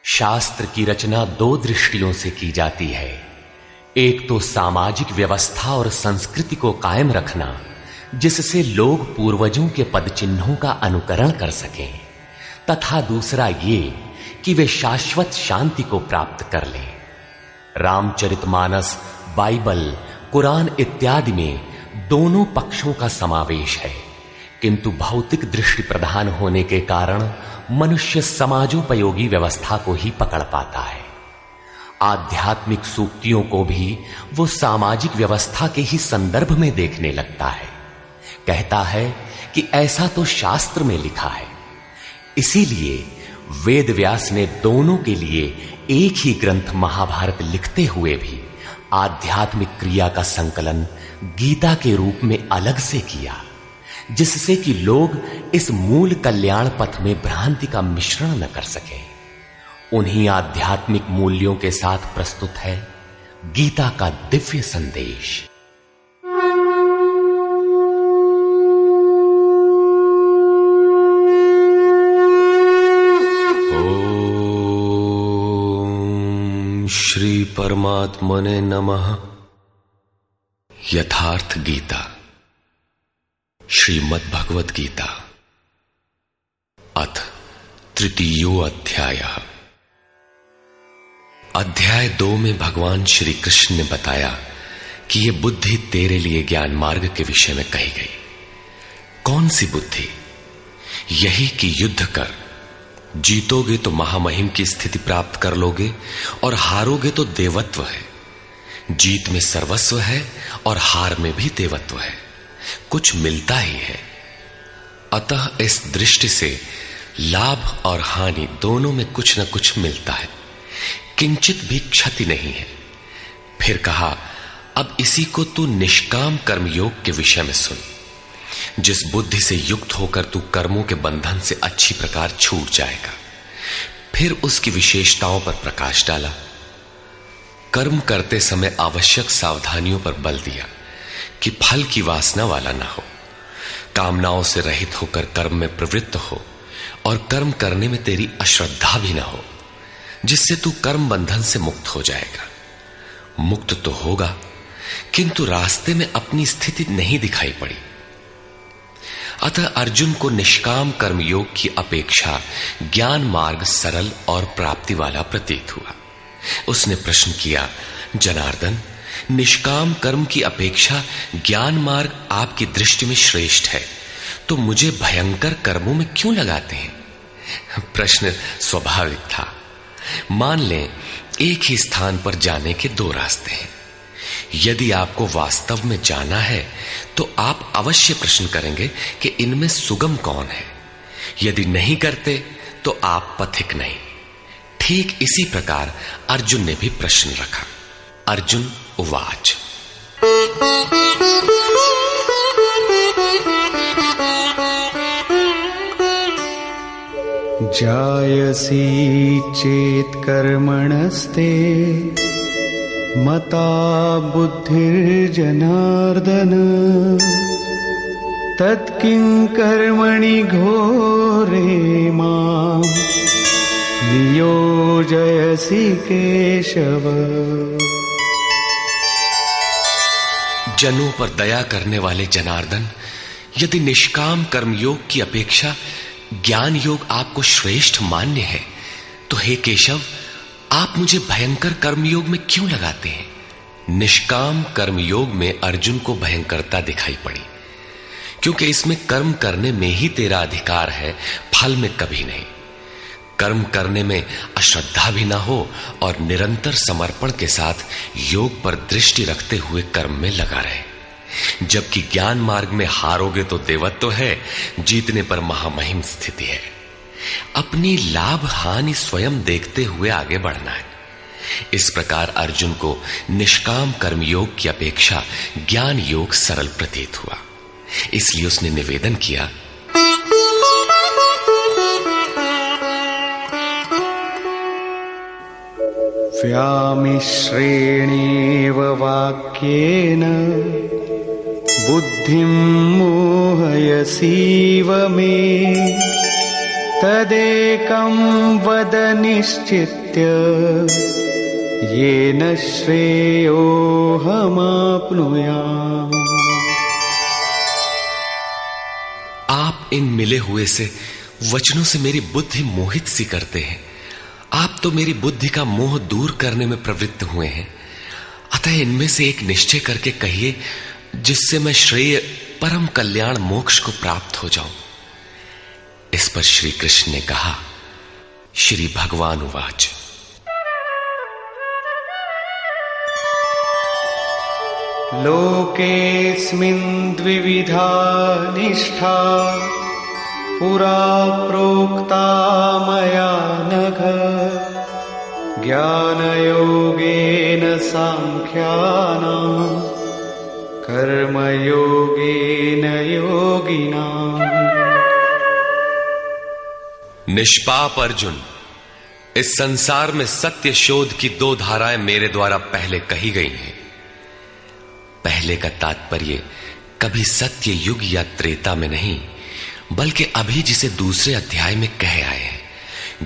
शास्त्र की रचना दो दृष्टियों से की जाती है। एक तो सामाजिक व्यवस्था और संस्कृति को कायम रखना, जिससे लोग पूर्वजों के पद चिन्हों का अनुकरण कर सकें, तथा दूसरा ये कि वे शाश्वत शांति को प्राप्त कर लें। रामचरितमानस, बाइबल, कुरान इत्यादि में दोनों पक्षों का समावेश है, किंतु भौतिक दृष्टि प्रधान होने के कारण मनुष्य समाजोपयोगी व्यवस्था को ही पकड़ पाता है। आध्यात्मिक सूक्तियों को भी वो सामाजिक व्यवस्था के ही संदर्भ में देखने लगता है। कहता है कि ऐसा तो शास्त्र में लिखा है। इसीलिए वेद व्यास ने दोनों के लिए एक ही ग्रंथ महाभारत लिखते हुए भी आध्यात्मिक क्रिया का संकलन गीता के रूप में अलग से किया, जिससे कि लोग इस मूल कल्याण पथ में भ्रांति का मिश्रण न कर सके। उन्हीं आध्यात्मिक मूल्यों के साथ प्रस्तुत है गीता का दिव्य संदेश। ओम श्री परमात्मने नमः। यथार्थ गीता, श्रीमद् भगवत गीता, अथ तृतीयो अध्यायः। अध्याय 2 में भगवान श्री कृष्ण ने बताया कि यह बुद्धि तेरे लिए ज्ञान मार्ग के विषय में कही गई। कौन सी बुद्धि? यही कि युद्ध कर, जीतोगे तो महामहिम की स्थिति प्राप्त कर लोगे और हारोगे तो देवत्व है। जीत में सर्वस्व है और हार में भी देवत्व है, कुछ मिलता ही है। अतः इस दृष्टि से लाभ और हानि दोनों में कुछ न कुछ मिलता है, किंचित भी क्षति नहीं है। फिर कहा, अब इसी को तू निष्काम कर्मयोग के विषय में सुन। जिस बुद्धि से युक्त होकर तू कर्मों के बंधन से अच्छी प्रकार छूट जाएगा। फिर उसकी विशेषताओं पर प्रकाश डाला। कर्म करते समय आवश्यक सावधानियों पर बल दिया कि फल की वासना वाला ना हो, कामनाओं से रहित होकर कर्म में प्रवृत्त हो और कर्म करने में तेरी अश्रद्धा भी ना हो, जिससे तू कर्म बंधन से मुक्त हो जाएगा। मुक्त तो होगा, किंतु रास्ते में अपनी स्थिति नहीं दिखाई पड़ी। अतः अर्जुन को निष्काम कर्मयोग की अपेक्षा ज्ञान मार्ग सरल और प्राप्ति वाला प्रतीत हुआ। उसने प्रश्न किया, जनार्दन, निष्काम कर्म की अपेक्षा ज्ञान मार्ग आपकी दृष्टि में श्रेष्ठ है, तो मुझे भयंकर कर्मों में क्यों लगाते हैं? प्रश्न स्वाभाविक था। मान लें एक ही स्थान पर जाने के दो रास्ते हैं। यदि आपको वास्तव में जाना है तो आप अवश्य प्रश्न करेंगे कि इनमें सुगम कौन है। यदि नहीं करते तो आप पथिक नहीं। ठीक इसी प्रकार अर्जुन ने भी प्रश्न रखा। अर्जुन उवाच, जायसी चेत कर्मणस्ते मता बुद्धिर्जनार्दन तत्किं कर्मणि घोरे मां नियोजयसि केशव। जनों पर दया करने वाले जनार्दन, यदि निष्काम कर्मयोग की अपेक्षा ज्ञान योग आपको श्रेष्ठ मान्य है, तो हे केशव, आप मुझे भयंकर कर्मयोग में क्यों लगाते हैं? निष्काम कर्मयोग में अर्जुन को भयंकरता दिखाई पड़ी, क्योंकि इसमें कर्म करने में ही तेरा अधिकार है, फल में कभी नहीं। कर्म करने में अश्रद्धा भी ना हो और निरंतर समर्पण के साथ योग पर दृष्टि रखते हुए कर्म में लगा रहे। जबकि ज्ञान मार्ग में हारोगे तो देवत्व है, जीतने पर महामहिम स्थिति है। अपनी लाभ हानि स्वयं देखते हुए आगे बढ़ना है। इस प्रकार अर्जुन को निष्काम कर्मयोग की अपेक्षा ज्ञान योग सरल प्रतीत हुआ। इसलिए उसने निवेदन किया, व्यामिश्रेणेव वाक्येन बुद्धिं मोहयसीव मे तदेकं वद निश्चित्य येन श्रेयोऽहमाप्नुयाम्। आप इन मिले हुए से वचनों से मेरी बुद्धि मोहित सी करते हैं। आप तो मेरी बुद्धि का मोह दूर करने में प्रवृत्त हुए हैं, अतः इनमें से एक निश्चय करके कहिए जिससे मैं श्रेय परम कल्याण मोक्ष को प्राप्त हो जाऊं। इस पर श्री कृष्ण ने कहा, श्री भगवान उवाच, लोकेऽस्मिन् द्विविधा निष्ठा पुरा प्रोक्ता मया नघ, ज्ञानयोगेन सांख्यानां कर्मयोगेन योगिनाम्। निष्पाप अर्जुन, इस संसार में सत्य शोध की दो धाराएं मेरे द्वारा पहले कही गई हैं। पहले का तात्पर्य कभी सत्य युग या त्रेता में नहीं, बल्कि अभी जिसे दूसरे अध्याय में कहे आए हैं।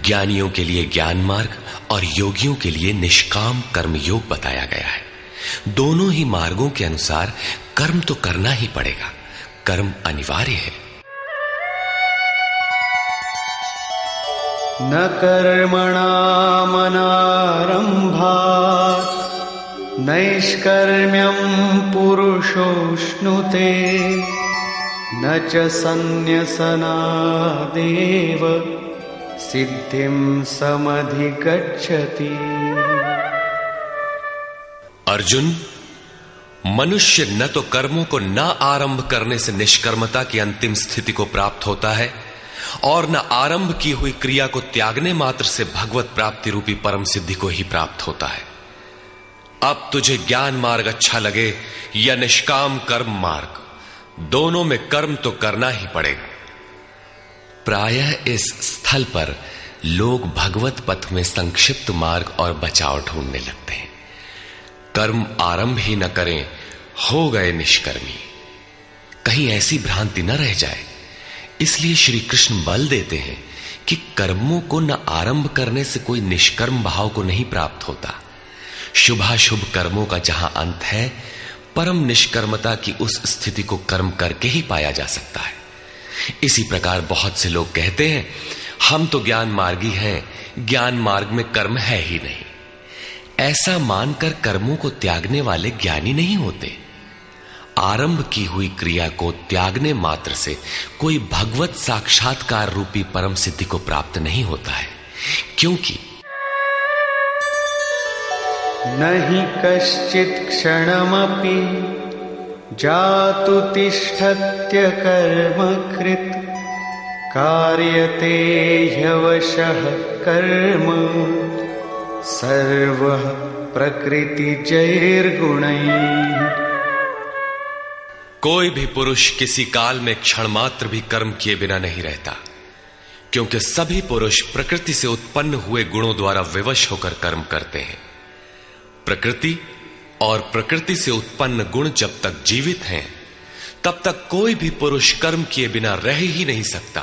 ज्ञानियों के लिए ज्ञान मार्ग और योगियों के लिए निष्काम कर्म योग बताया गया है। दोनों ही मार्गों के अनुसार कर्म तो करना ही पड़ेगा, कर्म अनिवार्य है। न कर्मणामनारम्भात् नैष्कर्म्यं पुरुषोऽश्नुते, न च सन्न्यसनादेव सिद्धिं समधिगच्छति। अर्जुन, मनुष्य न तो कर्मों को न आरंभ करने से निष्कर्मता की अंतिम स्थिति को प्राप्त होता है और न आरंभ की हुई क्रिया को त्यागने मात्र से भगवत प्राप्ति रूपी परम सिद्धि को ही प्राप्त होता है। अब तुझे ज्ञान मार्ग अच्छा लगे या निष्काम कर्म मार्ग, दोनों में कर्म तो करना ही पड़ेगा। प्रायः इस स्थल पर लोग भगवत पथ में संक्षिप्त मार्ग और बचाव ढूंढने लगते हैं। कर्म आरंभ ही न करें, हो गए निष्कर्मी। कहीं ऐसी भ्रांति न रह जाए, इसलिए श्री कृष्ण बल देते हैं कि कर्मों को न आरंभ करने से कोई निष्कर्म भाव को नहीं प्राप्त होता। शुभाशुभ कर्मों का जहां अंत है, परम निष्कर्मता की उस स्थिति को कर्म करके ही पाया जा सकता है। इसी प्रकार बहुत से लोग कहते हैं, हम तो ज्ञान मार्गी हैं, ज्ञान मार्ग में कर्म है ही नहीं। ऐसा मानकर कर्मों को त्यागने वाले ज्ञानी नहीं होते। आरंभ की हुई क्रिया को त्यागने मात्र से कोई भगवत साक्षात्कार रूपी परम सिद्धि को प्राप्त नहीं होता है, क्योंकि नहि कश्चित् क्षणमपि जातु तिष्ठत्य कर्मकृत्, कार्यते ह्यवशः कर्म सर्वः प्रकृतिजैर्गुणैः। कोई भी पुरुष किसी काल में क्षण मात्र भी कर्म किए बिना नहीं रहता, क्योंकि सभी पुरुष प्रकृति से उत्पन्न हुए गुणों द्वारा विवश होकर कर्म करते हैं। प्रकृति और प्रकृति से उत्पन्न गुण जब तक जीवित हैं, तब तक कोई भी पुरुष कर्म किए बिना रह ही नहीं सकता।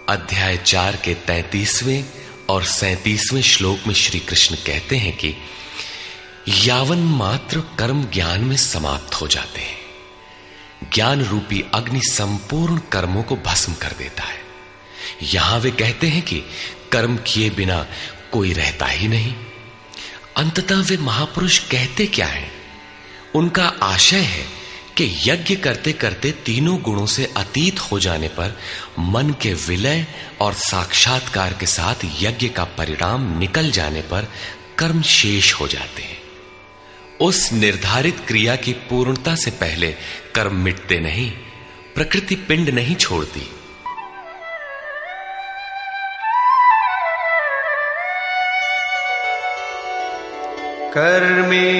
अध्याय 4 के 33वें और 37वें श्लोक में श्री कृष्ण कहते हैं कि यावन मात्र कर्म ज्ञान में समाप्त हो जाते हैं। ज्ञान रूपी अग्नि संपूर्ण कर्मों को भस्म कर देता है। यहां वे कहते हैं कि कर्म किए बिना कोई रहता ही नहीं। अंततः वे महापुरुष कहते क्या हैं? उनका आशय है कि यज्ञ करते करते तीनों गुणों से अतीत हो जाने पर मन के विलय और साक्षात्कार के साथ यज्ञ का परिणाम निकल जाने पर कर्म शेष हो जाते हैं। उस निर्धारित क्रिया की पूर्णता से पहले कर्म मिटते नहीं, प्रकृति पिंड नहीं छोड़ती।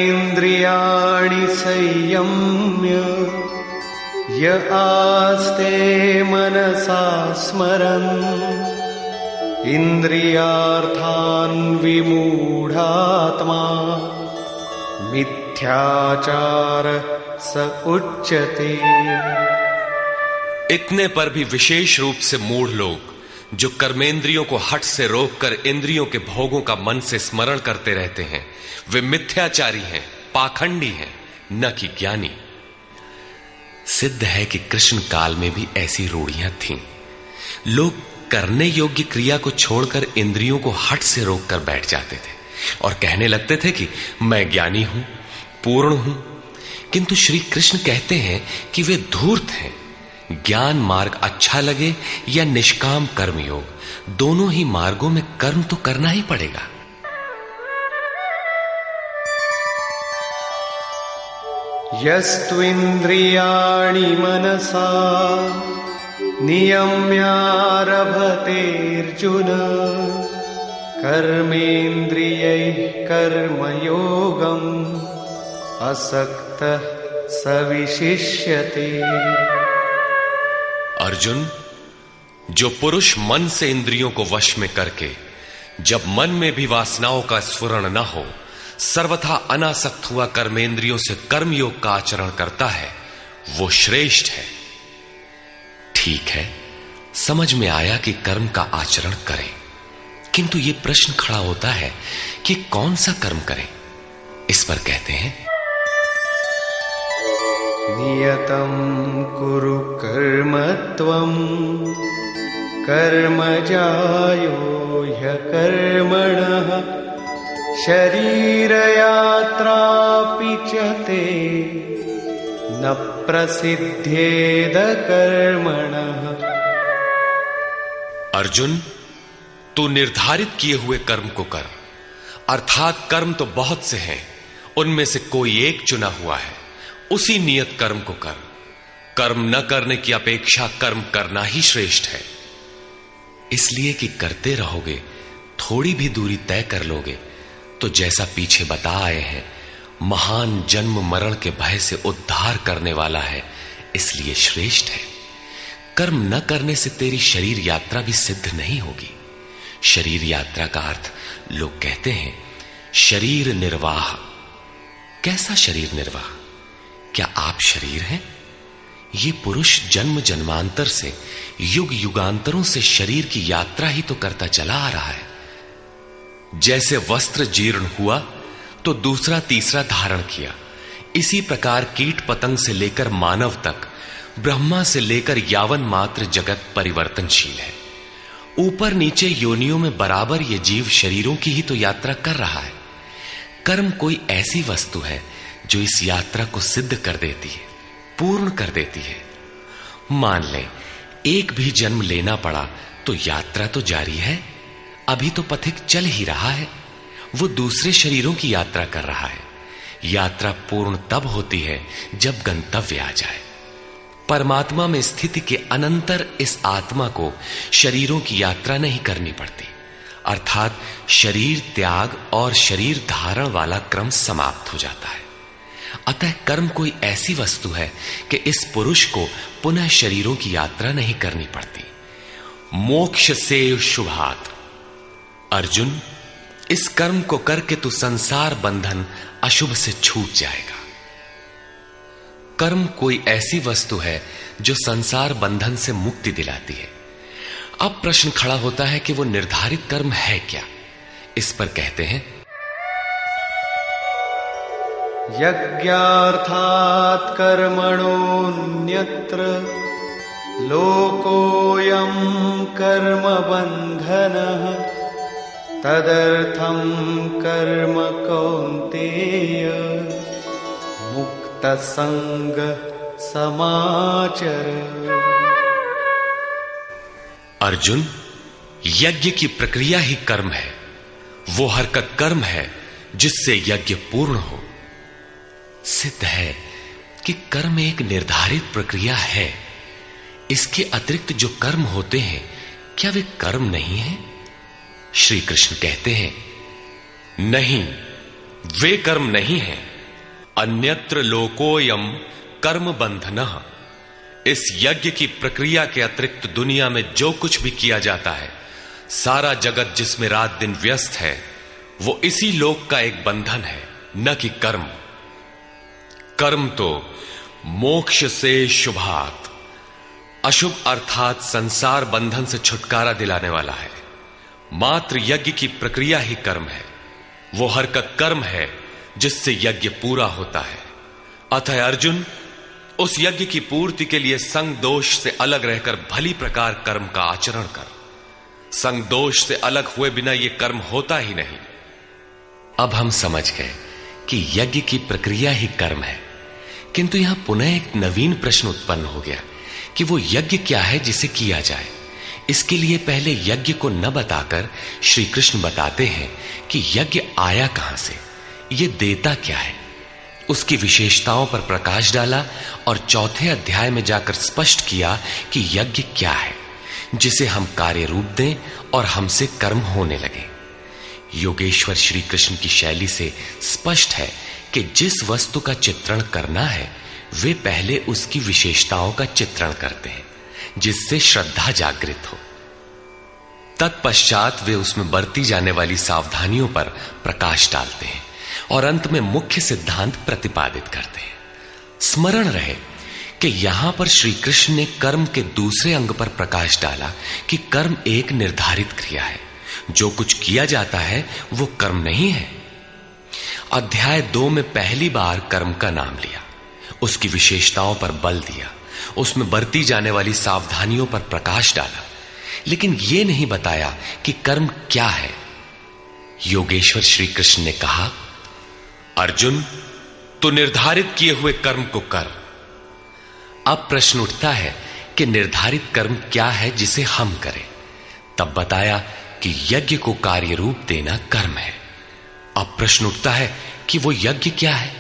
कर्मेन्द्रियाणि संयम्य य आस्ते मनसा स्मरन्, इन्द्रियार्थान् विमूढात्मा मिथ्याचार स उच्यते। इतने पर भी विशेष रूप से मूढ़ लोग जो कर्मेंद्रियों को हठ से रोककर इंद्रियों के भोगों का मन से स्मरण करते रहते हैं, वे मिथ्याचारी हैं, पाखंडी हैं, न कि ज्ञानी। सिद्ध है कि कृष्ण काल में भी ऐसी रूढ़ियां थीं। लोग करने योग्य क्रिया को छोड़कर इंद्रियों को हठ से रोककर बैठ जाते थे और कहने लगते थे कि मैं ज्ञानी हूं, पूर्ण हूं। किंतु श्री कृष्ण कहते हैं कि वे धूर्त हैं। ज्ञान मार्ग अच्छा लगे या निष्काम कर्म योग, दोनों ही मार्गों में कर्म तो करना ही पड़ेगा। यस्त्विन्द्रियाणि मनसा नियम्यारभतेऽर्जुन कर्मेन्द्रियैः कर्मयोगम् असक्तः स विशिष्यते। अर्जुन, जो पुरुष मन से इंद्रियों को वश में करके जब मन में भी वासनाओं का स्फुरण न हो सर्वथा अनासक्त हुआ कर्मेंद्रियों से कर्मयोग का आचरण करता है, वो श्रेष्ठ है। ठीक है, समझ में आया कि कर्म का आचरण करें, किंतु यह प्रश्न खड़ा होता है कि कौन सा कर्म करें। इस पर कहते हैं, नियतं कुरु कर्म त्वं कर्मजायो ह्यकर्मणः शरीरयात्रापि च ते न प्रसिद्धेद कर्मणः। अर्जुन, तू निर्धारित किए हुए कर्म को कर, अर्थात कर्म तो बहुत से हैं, उनमें से कोई एक चुना हुआ है, उसी नियत कर्म को कर। कर्म न करने की अपेक्षा कर्म करना ही श्रेष्ठ है। इसलिए कि करते रहोगे, थोड़ी भी दूरी तय कर लोगे तो जैसा पीछे बता आए हैं, महान जन्म मरण के भय से उद्धार करने वाला है, इसलिए श्रेष्ठ है। कर्म न करने से तेरी शरीर यात्रा भी सिद्ध नहीं होगी। शरीर यात्रा का अर्थ लोग कहते हैं शरीर निर्वाह। कैसा शरीर निर्वाह? क्या आप शरीर हैं? ये पुरुष जन्म जन्मांतर से, युग युगांतरों से शरीर की यात्रा ही तो करता चला आ रहा है। जैसे वस्त्र जीर्ण हुआ तो दूसरा तीसरा धारण किया, इसी प्रकार कीट पतंग से लेकर मानव तक, ब्रह्मा से लेकर यावन मात्र जगत परिवर्तनशील है। ऊपर नीचे योनियों में बराबर ये जीव शरीरों की ही तो यात्रा कर रहा है। कर्म कोई ऐसी वस्तु है जो इस यात्रा को सिद्ध कर देती है, पूर्ण कर देती है। मान ले एक भी जन्म लेना पड़ा तो यात्रा तो जारी है, अभी तो पथिक चल ही रहा है, वो दूसरे शरीरों की यात्रा कर रहा है। यात्रा पूर्ण तब होती है जब गंतव्य आ जाए। परमात्मा में स्थिति के अनंतर इस आत्मा को शरीरों की यात्रा नहीं करनी पड़ती, अर्थात शरीर त्याग और शरीर धारण वाला क्रम समाप्त हो जाता है। अतः कर्म कोई ऐसी वस्तु है कि इस पुरुष को पुनः शरीरों की यात्रा नहीं करनी पड़ती। मोक्ष से शुभात। अर्जुन, इस कर्म को करके तू संसार बंधन अशुभ से छूट जाएगा। कर्म कोई ऐसी वस्तु है जो संसार बंधन से मुक्ति दिलाती है। अब प्रश्न खड़ा होता है कि वो निर्धारित कर्म है क्या? इस पर कहते हैं, यज्ञार्थात् कर्मणोऽन्यत्र लोकोऽयं कर्म बन्धनः तदर्थं कर्म कौन्तेय मुक्तसंग समाचर। अर्जुन, यज्ञ की प्रक्रिया ही कर्म है। वो हरकत कर्म है जिससे यज्ञ पूर्ण हो। सिद्ध है कि कर्म एक निर्धारित प्रक्रिया है। इसके अतिरिक्त जो कर्म होते हैं, क्या वे कर्म नहीं है? श्री कृष्ण कहते हैं, नहीं, वे कर्म नहीं है। अन्यत्र लोकोयम कर्म बंधनः। इस यज्ञ की प्रक्रिया के अतिरिक्त दुनिया में जो कुछ भी किया जाता है, सारा जगत जिसमें रात दिन व्यस्त है, वो इसी लोक का एक बंधन है, न कि कर्म। कर्म तो मोक्ष से शुभात, अशुभ अर्थात संसार बंधन से छुटकारा दिलाने वाला है। मात्र यज्ञ की प्रक्रिया ही कर्म है। वो हरकत कर्म है जिससे यज्ञ पूरा होता है। अतः अर्जुन, उस यज्ञ की पूर्ति के लिए संग दोष से अलग रहकर भली प्रकार कर्म का आचरण कर। संग दोष से अलग हुए बिना यह कर्म होता ही नहीं। अब हम समझ गए कि यज्ञ की प्रक्रिया ही कर्म है, किंतु यहां पुनः एक नवीन प्रश्न उत्पन्न हो गया कि वो यज्ञ क्या है जिसे किया जाए। इसके लिए पहले यज्ञ को न बताकर श्री कृष्ण बताते हैं कि यज्ञ आया कहां से, ये देता क्या है। उसकी विशेषताओं पर प्रकाश डाला और चौथे अध्याय में जाकर स्पष्ट किया कि यज्ञ क्या है जिसे हम कार्य रूप दें और हमसे कर्म होने लगे। योगेश्वर श्री कृष्ण की शैली से स्पष्ट है कि जिस वस्तु का चित्रण करना है वे पहले उसकी विशेषताओं का चित्रण करते हैं जिससे श्रद्धा जागृत हो। तत्पश्चात वे उसमें बरती जाने वाली सावधानियों पर प्रकाश डालते हैं और अंत में मुख्य सिद्धांत प्रतिपादित करते हैं। स्मरण रहे कि यहां पर श्री कृष्ण ने कर्म के दूसरे अंग पर प्रकाश डाला कि कर्म एक निर्धारित क्रिया है। जो कुछ किया जाता है वो कर्म नहीं है। अध्याय 2 में पहली बार कर्म का नाम लिया, उसकी विशेषताओं पर बल दिया, उसमें बरती जाने वाली सावधानियों पर प्रकाश डाला, लेकिन यह नहीं बताया कि कर्म क्या है। योगेश्वर श्री कृष्ण ने कहा, अर्जुन, तो निर्धारित किए हुए कर्म को कर। अब प्रश्न उठता है कि निर्धारित कर्म क्या है जिसे हम करें। तब बताया कि यज्ञ को कार्य रूप देना कर्म है। अब प्रश्न उठता है कि वो यज्ञ क्या है।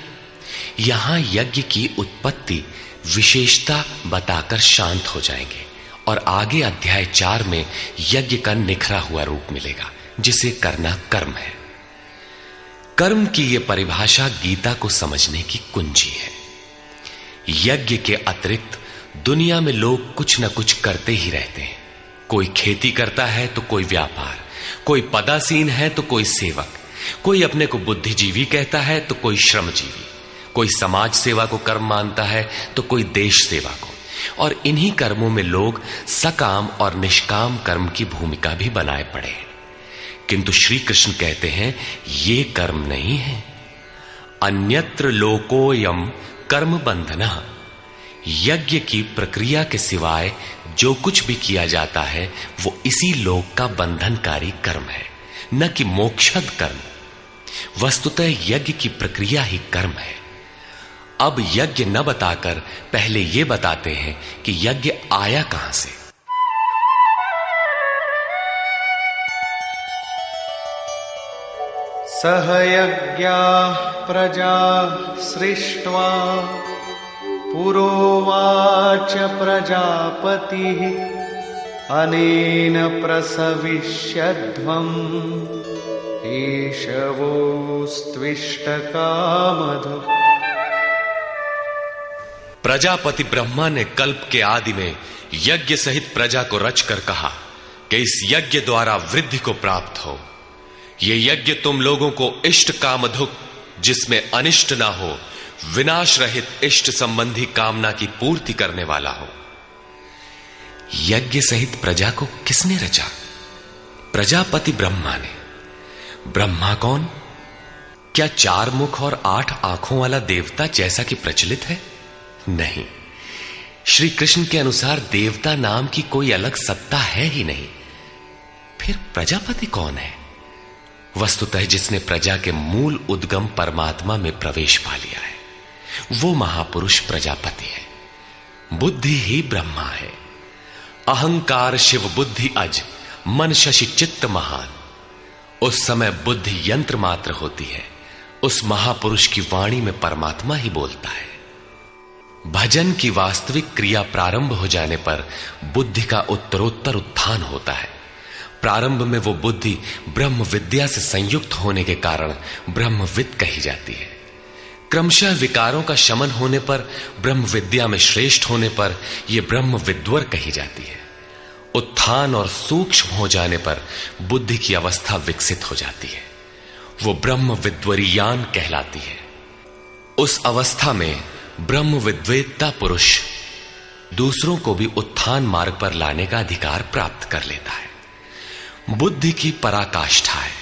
यहां यज्ञ की उत्पत्ति विशेषता बताकर शांत हो जाएंगे और आगे अध्याय 4 में यज्ञ का निखरा हुआ रूप मिलेगा जिसे करना कर्म है। कर्म की यह परिभाषा गीता को समझने की कुंजी है। यज्ञ के अतिरिक्त दुनिया में लोग कुछ न कुछ करते ही रहते हैं। कोई खेती करता है तो कोई व्यापार, कोई पदासीन है तो कोई सेवक, कोई अपने को बुद्धिजीवी कहता है तो कोई श्रमजीवी, कोई समाज सेवा को कर्म मानता है तो कोई देश सेवा को। और इन्हीं कर्मों में लोग सकाम और निष्काम कर्म की भूमिका भी बनाए पड़े हैं। किंतु श्री कृष्ण कहते हैं ये कर्म नहीं है। अन्यत्र लोकोयम कर्म बंधनः। यज्ञ की प्रक्रिया के सिवाय जो कुछ भी किया जाता है वो इसी लोक का बंधनकारी कर्म है, न कि मोक्षद कर्म। वस्तुतः यज्ञ की प्रक्रिया ही कर्म है। अब यज्ञ न बताकर पहले यह बताते हैं कि यज्ञ आया कहां से। सह यज्ञाः प्रजा सृष्ट्वा पुरोवाच प्रजापतिः अनेन प्रसविष्यध्वम् ईशवोस्त्विष्टकामधुक्। प्रजापति ब्रह्मा ने कल्प के आदि में यज्ञ सहित प्रजा को रचकर कहा कि इस यज्ञ द्वारा वृद्धि को प्राप्त हो। ये यज्ञ तुम लोगों को इष्ट कामधुक, जिसमें अनिष्ट ना हो, विनाश रहित इष्ट संबंधी कामना की पूर्ति करने वाला हो। यज्ञ सहित प्रजा को किसने रचा? प्रजापति ब्रह्मा ने। ब्रह्मा कौन? क्या 4 मुख और 8 आंखों वाला देवता जैसा कि प्रचलित है? नहीं। श्री कृष्ण के अनुसार देवता नाम की कोई अलग सत्ता है ही नहीं। फिर प्रजापति कौन है? वस्तुतः जिसने प्रजा के मूल उद्गम परमात्मा में प्रवेश पा लिया है वो महापुरुष प्रजापति है। बुद्धि ही ब्रह्मा है। अहंकार शिव बुद्धि अज, मन शशि चित्त महान। उस समय बुद्धि यंत्र मात्र होती है। उस महापुरुष की वाणी में परमात्मा ही बोलता है। भजन की वास्तविक क्रिया प्रारंभ हो जाने पर बुद्धि का उत्तरोत्तर उत्थान होता है। प्रारंभ में वो बुद्धि ब्रह्म विद्या से संयुक्त होने के कारण ब्रह्मविद कही जाती है। क्रमशः विकारों का शमन होने पर, ब्रह्म विद्या में श्रेष्ठ होने पर यह ब्रह्म विद्वर कही जाती है। उत्थान और सूक्ष्म हो जाने पर बुद्धि की अवस्था विकसित हो जाती है। वो ब्रह्म विद्वरीयान कहलाती है। उस अवस्था में ब्रह्म विद्वेत्ता पुरुष दूसरों को भी उत्थान मार्ग पर लाने का अधिकार प्राप्त कर लेता है। बुद्धि की पराकाष्ठा है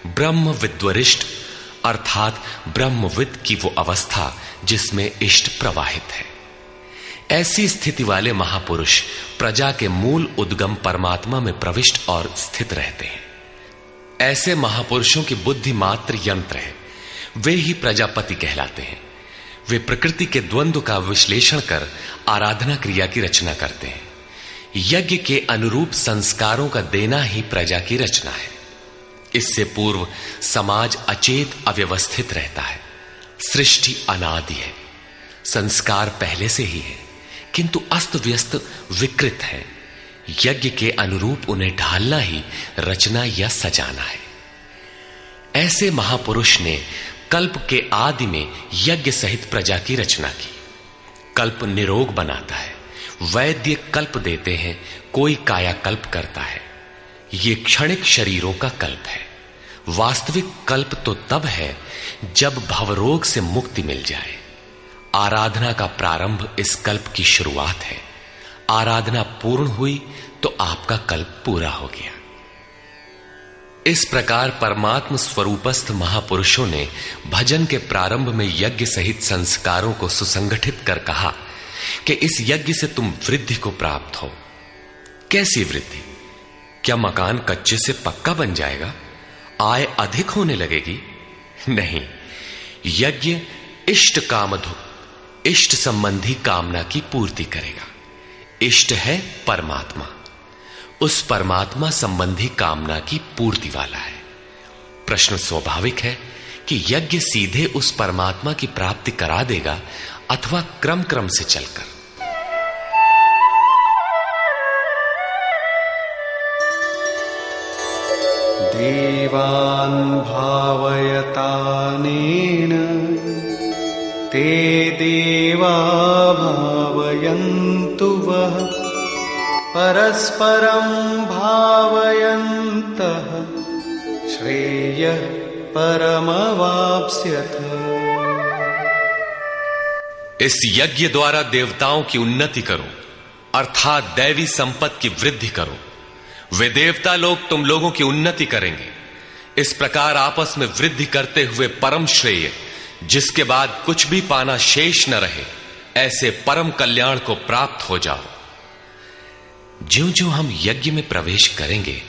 ब्रह्म विद्वरिष्ट, अर्थात ब्रह्मविद की वो अवस्था जिसमें इष्ट प्रवाहित है। ऐसी स्थिति वाले महापुरुष प्रजा के मूल उद्गम परमात्मा में प्रविष्ट और स्थित रहते हैं। ऐसे महापुरुषों की बुद्धि मात्र यंत्र है, वे ही प्रजापति कहलाते हैं। वे प्रकृति के द्वंद्व का विश्लेषण कर आराधना क्रिया की रचना करते हैं। यज्ञ के अनुरूप संस्कारों का देना ही प्रजा की रचना है। इससे पूर्व समाज अचेत अव्यवस्थित रहता है। सृष्टि अनादि है, संस्कार पहले से ही है, किंतु अस्त व्यस्त विकृत है। यज्ञ के अनुरूप उन्हें ढालना ही रचना या सजाना है। ऐसे महापुरुष ने कल्प के आदि में यज्ञ सहित प्रजा की रचना की। कल्प निरोग बनाता है, वैद्य कल्प देते हैं, कोई कायाकल्प करता है। ये क्षणिक शरीरों का कल्प है। वास्तविक कल्प तो तब है जब भवरोग से मुक्ति मिल जाए। आराधना का प्रारंभ इस कल्प की शुरुआत है। आराधना पूर्ण हुई तो आपका कल्प पूरा हो गया। इस प्रकार परमात्म स्वरूपस्थ महापुरुषों ने भजन के प्रारंभ में यज्ञ सहित संस्कारों को सुसंगठित कर कहा कि इस यज्ञ से तुम वृद्धि को प्राप्त हो। कैसी वृद्धि? क्या मकान कच्चे से पक्का बन जाएगा? आय अधिक होने लगेगी? नहीं, यज्ञ इष्ट कामधुक, इष्ट संबंधी कामना की पूर्ति करेगा। इष्ट है परमात्मा, उस परमात्मा संबंधी कामना की पूर्ति वाला है। प्रश्न स्वाभाविक है कि यज्ञ सीधे उस परमात्मा की प्राप्ति करा देगा अथवा क्रम क्रम से चलकर। देवान् भावयतानेन ते देवा भावयन्तु वः परस्परं भावयन्तः श्रेयः परमवाप्स्यथ। इस यज्ञ द्वारा देवताओं की उन्नति करो, अर्थात दैवी संपत्ति की वृद्धि करो। वे देवता लोग तुम लोगों की उन्नति करेंगे। इस प्रकार आपस में वृद्धि करते हुए परम श्रेय, जिसके बाद कुछ भी पाना शेष न रहे, ऐसे परम कल्याण को प्राप्त हो जाओ। ज्यों ज्यों हम यज्ञ में प्रवेश करेंगे,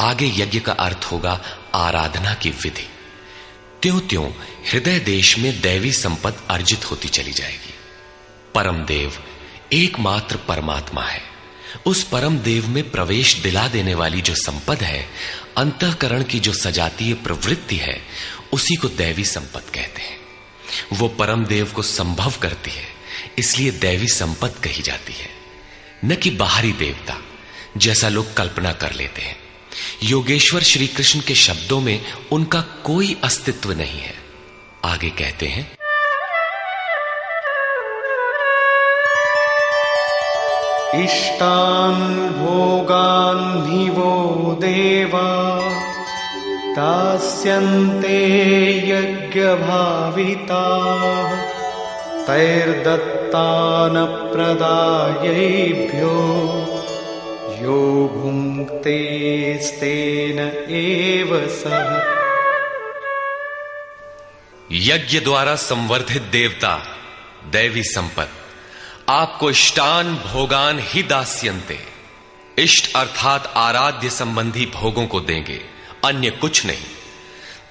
आगे यज्ञ का अर्थ होगा आराधना की विधि। त्यों त्यों हृदय देश में दैवी संपत्ति अर्जित होती चली जाएगी। परम देव एकमात्र परमात्मा है। उस परम देव में प्रवेश दिला देने वाली जो संपद है, अंतःकरण की जो सजातीय प्रवृत्ति है, उसी को दैवी संपत्ति कहते हैं। वो परम देव को संभव करती है, इसलिए दैवी संपत्ति कही जाती है, न कि बाहरी देवता जैसा लोग कल्पना कर लेते हैं। योगेश्वर श्री कृष्ण के शब्दों में उनका कोई अस्तित्व नहीं है। आगे कहते हैं, इष्टान् भोगान् हि वो देवा दास्यन्ते यज्ञभाविताः तैर्दत्तान् प्रदायैभ्यो यो भुङ्क्तेस्तेन एव सः। यज्ञ द्वारा संवर्धित देवता दैवी संपत्ति आपको इष्टान भोगान ही दास्यन्ते, इष्ट अर्थात आराध्य संबंधी भोगों को देंगे, अन्य कुछ नहीं।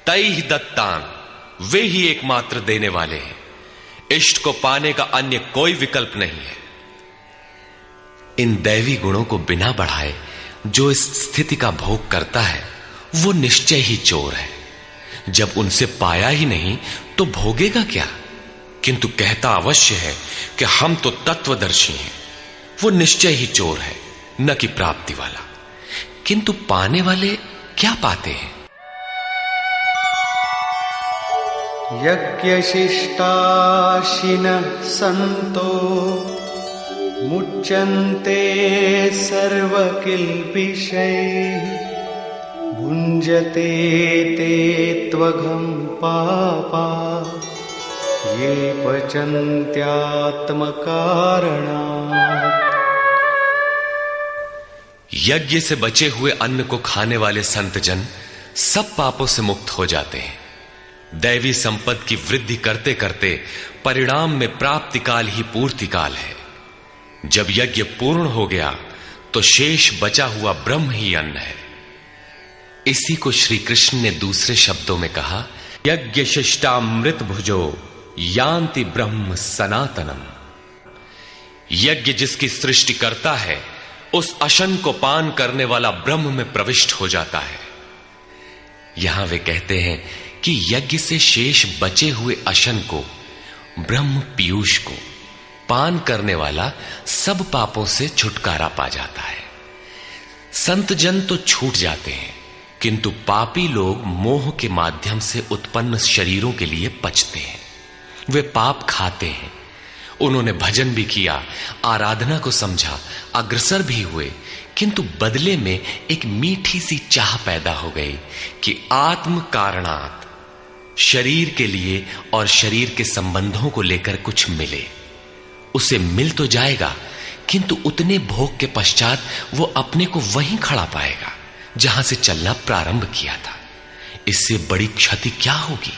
तैहि दत्तान, वे ही एकमात्र देने वाले हैं। इष्ट को पाने का अन्य कोई विकल्प नहीं है। इन दैवी गुणों को बिना बढ़ाए जो इस स्थिति का भोग करता है, वो निश्चय ही चोर है। जब उनसे पाया ही नहीं तो भोगेगा क्या? किंतु कहता अवश्य है कि हम तो तत्वदर्शी हैं। वो निश्चय ही चोर है, न कि प्राप्ति वाला। किंतु पाने वाले क्या पाते हैं? यज्ञशिष्टाशिनः सन्तो मुच्यन्ते सर्वकिल्बिषैः भुञ्जते ते त्वघं पापा ये पचन्त्यात्मकारणात्। यज्ञ से बचे हुए अन्न को खाने वाले संतजन सब पापों से मुक्त हो जाते हैं। दैवी संपत्ति की वृद्धि करते करते परिणाम में प्राप्ति काल ही पूर्ति काल है। जब यज्ञ पूर्ण हो गया तो शेष बचा हुआ ब्रह्म ही अन्न है। इसी को श्री कृष्ण ने दूसरे शब्दों में कहा, यज्ञ शिष्टामृत भुजो यान्ति ब्रह्म सनातनम। यज्ञ जिसकी सृष्टि करता है उस अशन को पान करने वाला ब्रह्म में प्रविष्ट हो जाता है। यहां वे कहते हैं कि यज्ञ से शेष बचे हुए अशन को, ब्रह्म पीयूष को पान करने वाला सब पापों से छुटकारा पा जाता है। संत जन तो छूट जाते हैं, किंतु पापी लोग मोह के माध्यम से उत्पन्न शरीरों के लिए पचते हैं। वे पाप खाते हैं। उन्होंने भजन भी किया, आराधना को समझा, अग्रसर भी हुए, किंतु बदले में एक मीठी सी चाह पैदा हो गई कि आत्म कारणात् शरीर के लिए और शरीर के संबंधों को लेकर कुछ मिले। उसे मिल तो जाएगा, किंतु उतने भोग के पश्चात वो अपने को वहीं खड़ा पाएगा जहां से चलना प्रारंभ किया था। इससे बड़ी क्षति क्या होगी?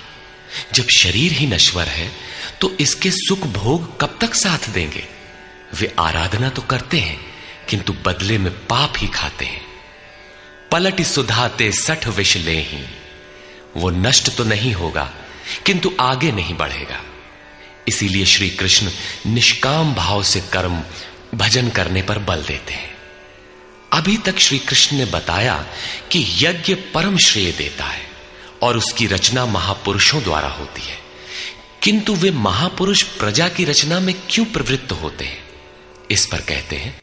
जब शरीर ही नश्वर है तो इसके सुख भोग कब तक साथ देंगे? वे आराधना तो करते हैं, किंतु बदले में पाप ही खाते हैं। पलट सुधाते 60 विष लेहि। वो नष्ट तो नहीं होगा, किंतु आगे नहीं बढ़ेगा। इसीलिए श्री कृष्ण निष्काम भाव से कर्म भजन करने पर बल देते हैं। अभी तक श्री कृष्ण ने बताया कि यज्ञ परम श्रेय देता है और उसकी रचना महापुरुषों द्वारा होती है, किंतु वे महापुरुष प्रजा की रचना में क्यों प्रवृत्त होते हैं? इस पर कहते हैं,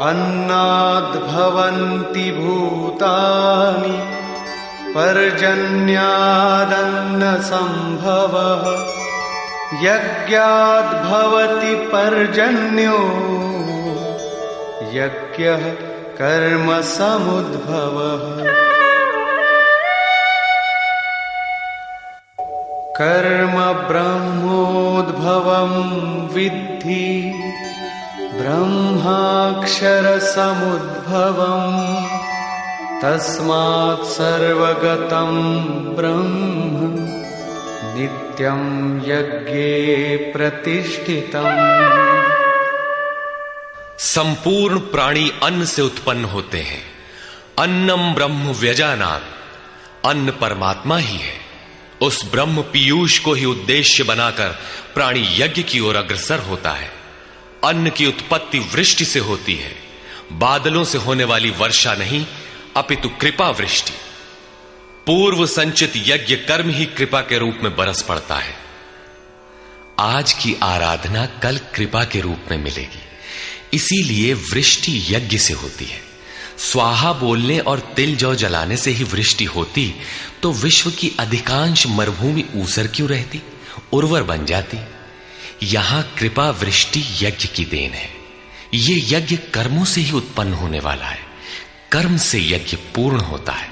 अन्नाद्भवन्ति भूतानि पर्जन्यादन्न संभवः यज्ञाद्भवति पर्जन्यो यज्ञः कर्म समुद्भवः। कर्म ब्रह्मोद्भवं विद्धि ब्रह्माक्षर समुद्भवम् तस्मात् सर्वगतं ब्रह्म नित्यं यज्ञे प्रतिष्ठितम्। संपूर्ण प्राणी अन्न से उत्पन्न होते हैं। अन्नम ब्रह्म व्यजानात्। अन्न परमात्मा ही है। उस ब्रह्म पीयूष को ही उद्देश्य बनाकर प्राणी यज्ञ की ओर अग्रसर होता है। अन्न की उत्पत्ति वृष्टि से होती है। बादलों से होने वाली वर्षा नहीं, अपितु कृपा वृष्टि। पूर्व संचित यज्ञ कर्म ही कृपा के रूप में बरस पड़ता है। आज की आराधना कल कृपा के रूप में मिलेगी। इसीलिए वृष्टि यज्ञ से होती है। स्वाहा बोलने और तिल जौ जलाने से ही वृष्टि होती तो विश्व की अधिकांश मरुभूमि ऊसर क्यों रहती, उर्वर बन जाती। यहां कृपा वृष्टि यज्ञ की देन है। ये यज्ञ कर्मों से ही उत्पन्न होने वाला है। कर्म से यज्ञ पूर्ण होता है।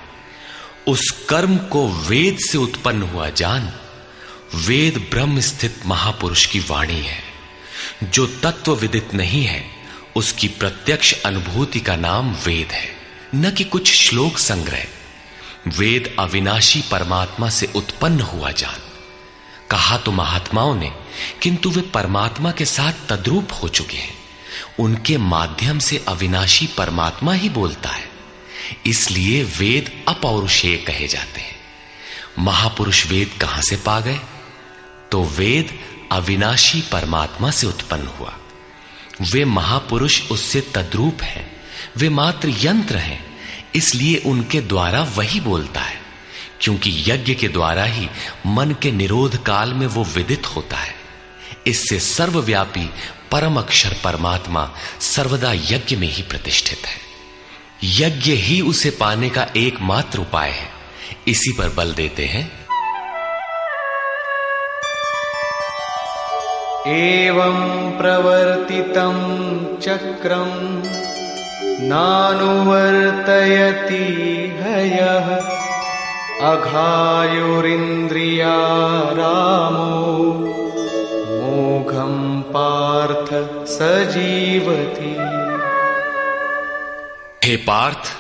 उस कर्म को वेद से उत्पन्न हुआ जान। वेद ब्रह्म स्थित महापुरुष की वाणी है। जो तत्व विदित नहीं है उसकी प्रत्यक्ष अनुभूति का नाम वेद है, न कि कुछ श्लोक संग्रह। वेद अविनाशी परमात्मा से उत्पन्न हुआ जान। कहा तो महात्माओं ने, किंतु वे परमात्मा के साथ तद्रूप हो चुके हैं। उनके माध्यम से अविनाशी परमात्मा ही बोलता है। इसलिए वेद अपौरुषेय कहे जाते हैं। महापुरुष वेद कहां से पा गए? तो वेद अविनाशी परमात्मा से उत्पन्न हुआ। वे महापुरुष उससे तद्रूप हैं। वे मात्र यंत्र हैं, इसलिए उनके द्वारा वही बोलता है। क्योंकि यज्ञ के द्वारा ही मन के निरोध काल में वो विदित होता है। इससे सर्वव्यापी परम अक्षर परमात्मा सर्वदा यज्ञ में ही प्रतिष्ठित है। यज्ञ ही उसे पाने का एकमात्र उपाय है। इसी पर बल देते हैं। एवं प्रवर्तितं चक्रं नानुवर्तयति हयः अघायुरिन्द्रियारामो मोघं पार्थ स जीवति। हे पार्थ,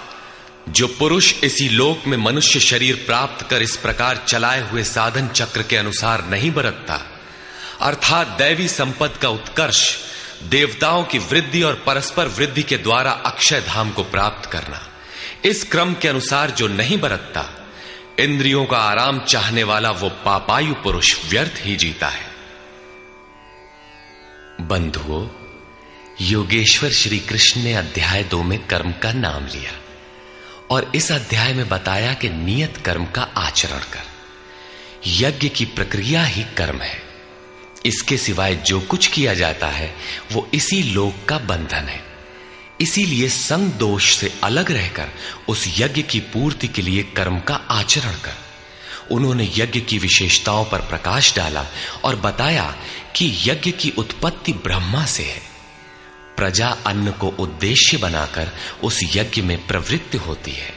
जो पुरुष इसी लोक में मनुष्य शरीर प्राप्त कर इस प्रकार चलाए हुए साधन चक्र के अनुसार नहीं बरतता, अर्थात दैवी संपत्ति का उत्कर्ष, देवताओं की वृद्धि और परस्पर वृद्धि के द्वारा अक्षय धाम को प्राप्त करना, इस क्रम के अनुसार जो नहीं बरतता, इंद्रियों का आराम चाहने वाला वो पापायु पुरुष व्यर्थ ही जीता है। बंधुओं, योगेश्वर श्री कृष्ण ने अध्याय 2 में कर्म का नाम लिया और इस अध्याय में बताया कि नियत कर्म का आचरण कर। यज्ञ की प्रक्रिया ही कर्म है। इसके सिवाय जो कुछ किया जाता है वो इसी लोक का बंधन है। इसीलिए संग दोष से अलग रहकर उस यज्ञ की पूर्ति के लिए कर्म का आचरण कर। उन्होंने यज्ञ की विशेषताओं पर प्रकाश डाला और बताया कि यज्ञ की उत्पत्ति ब्रह्मा से है। प्रजा अन्न को उद्देश्य बनाकर उस यज्ञ में प्रवृत्त होती है।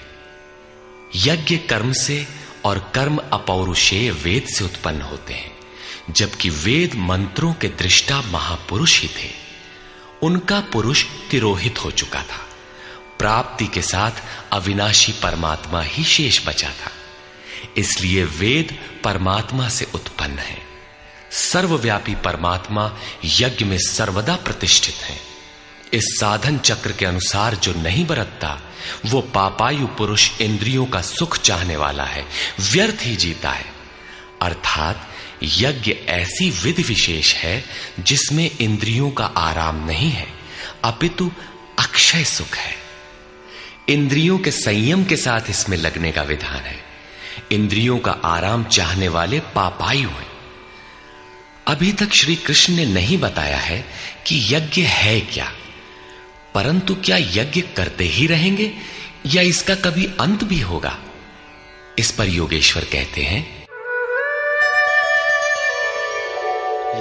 यज्ञ कर्म से और कर्म अपौरुषेय वेद से उत्पन्न होते हैं, जबकि वेद मंत्रों के दृष्टा महापुरुष ही थे। उनका पुरुष तिरोहित हो चुका था। प्राप्ति के साथ अविनाशी परमात्मा ही शेष बचा था। इसलिए वेद परमात्मा से उत्पन्न है। सर्वव्यापी परमात्मा यज्ञ में सर्वदा प्रतिष्ठित है। इस साधन चक्र के अनुसार जो नहीं बरतता, वो पापायु पुरुष इंद्रियों का सुख चाहने वाला है, व्यर्थ ही जीता है। अर्थात यज्ञ ऐसी विधि विशेष है जिसमें इंद्रियों का आराम नहीं है, अपितु अक्षय सुख है। इंद्रियों के संयम के साथ इसमें लगने का विधान है। इंद्रियों का आराम चाहने वाले पापायु हैं। अभी तक श्री कृष्ण ने नहीं बताया है कि यज्ञ है क्या, परंतु क्या यज्ञ करते ही रहेंगे या इसका कभी अंत भी होगा? इस पर योगेश्वर कहते हैं,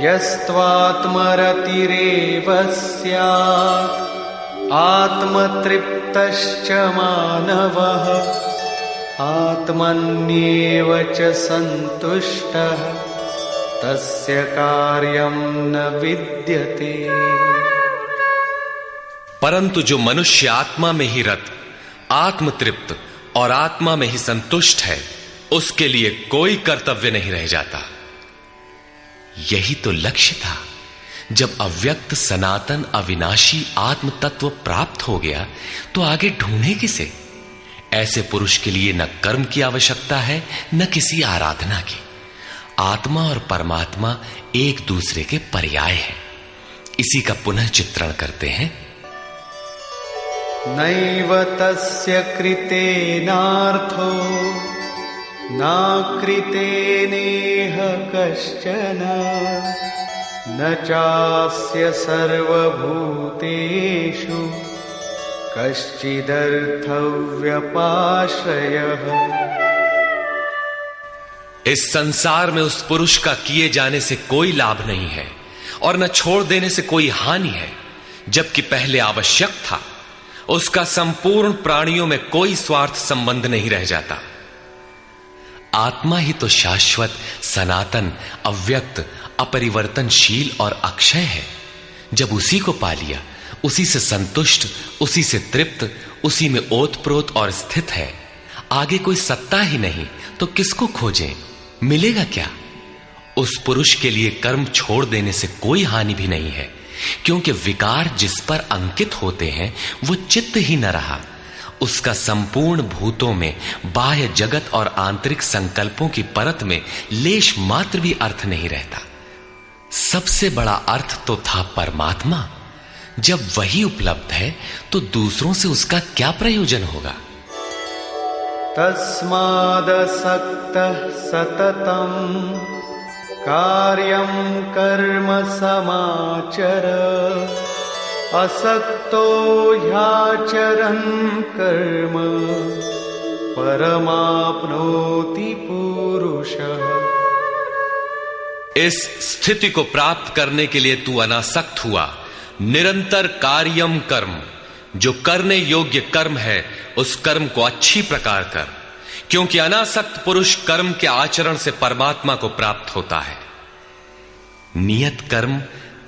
यस्त्वात्मरतिरेव स्यात् आत्मतृप्तश्च मानवः आत्मन्येव च सन्तुष्टः तस्य कार्यं न विद्यते। परंतु जो मनुष्य आत्मा में ही रत, आत्मतृप्त और आत्मा में ही संतुष्ट है, उसके लिए कोई कर्तव्य नहीं रह जाता। यही तो लक्ष्य था। जब अव्यक्त सनातन अविनाशी आत्म तत्व प्राप्त हो गया तो आगे ढूंढे किसे? ऐसे पुरुष के लिए न कर्म की आवश्यकता है न किसी आराधना की। आत्मा और परमात्मा एक दूसरे के पर्याय हैं। इसी का पुनः चित्रण करते हैं। नैव तस्य कृतेनार्थो नाकृतेनेह कश्चन न चास्य सर्वभूतेषु कश्चिदर्थव्यपाश्रयः। इस संसार में उस पुरुष का किए जाने से कोई लाभ नहीं है और न छोड़ देने से कोई हानि है। जबकि पहले आवश्यक था, उसका संपूर्ण प्राणियों में कोई स्वार्थ संबंध नहीं रह जाता। आत्मा ही तो शाश्वत, सनातन, अव्यक्त, अपरिवर्तनशील और अक्षय है। जब उसी को पा लिया, उसी से संतुष्ट, उसी से तृप्त, उसी में ओतप्रोत और स्थित है, आगे कोई सत्ता ही नहीं तो किसको खोजें? मिलेगा क्या? उस पुरुष के लिए कर्म छोड़ देने से कोई हानि भी नहीं है, क्योंकि विकार जिस पर अंकित होते हैं वो चित्त ही न रहा। उसका संपूर्ण भूतों में, बाह्य जगत और आंतरिक संकल्पों की परत में लेश मात्र भी अर्थ नहीं रहता। सबसे बड़ा अर्थ तो था परमात्मा। जब वही उपलब्ध है तो दूसरों से उसका क्या प्रयोजन होगा? तस्मादसक्तः सततं कार्यं कर्म समाचर असक्तो ह्याचरन् कर्म परमाप्नोति पुरुषः। इस स्थिति को प्राप्त करने के लिए तू अनासक्त हुआ। निरंतर कार्यम कर्म, जो करने योग्य कर्म है उस कर्म को अच्छी प्रकार कर, क्योंकि अनासक्त पुरुष कर्म के आचरण से परमात्मा को प्राप्त होता है। नियत कर्म,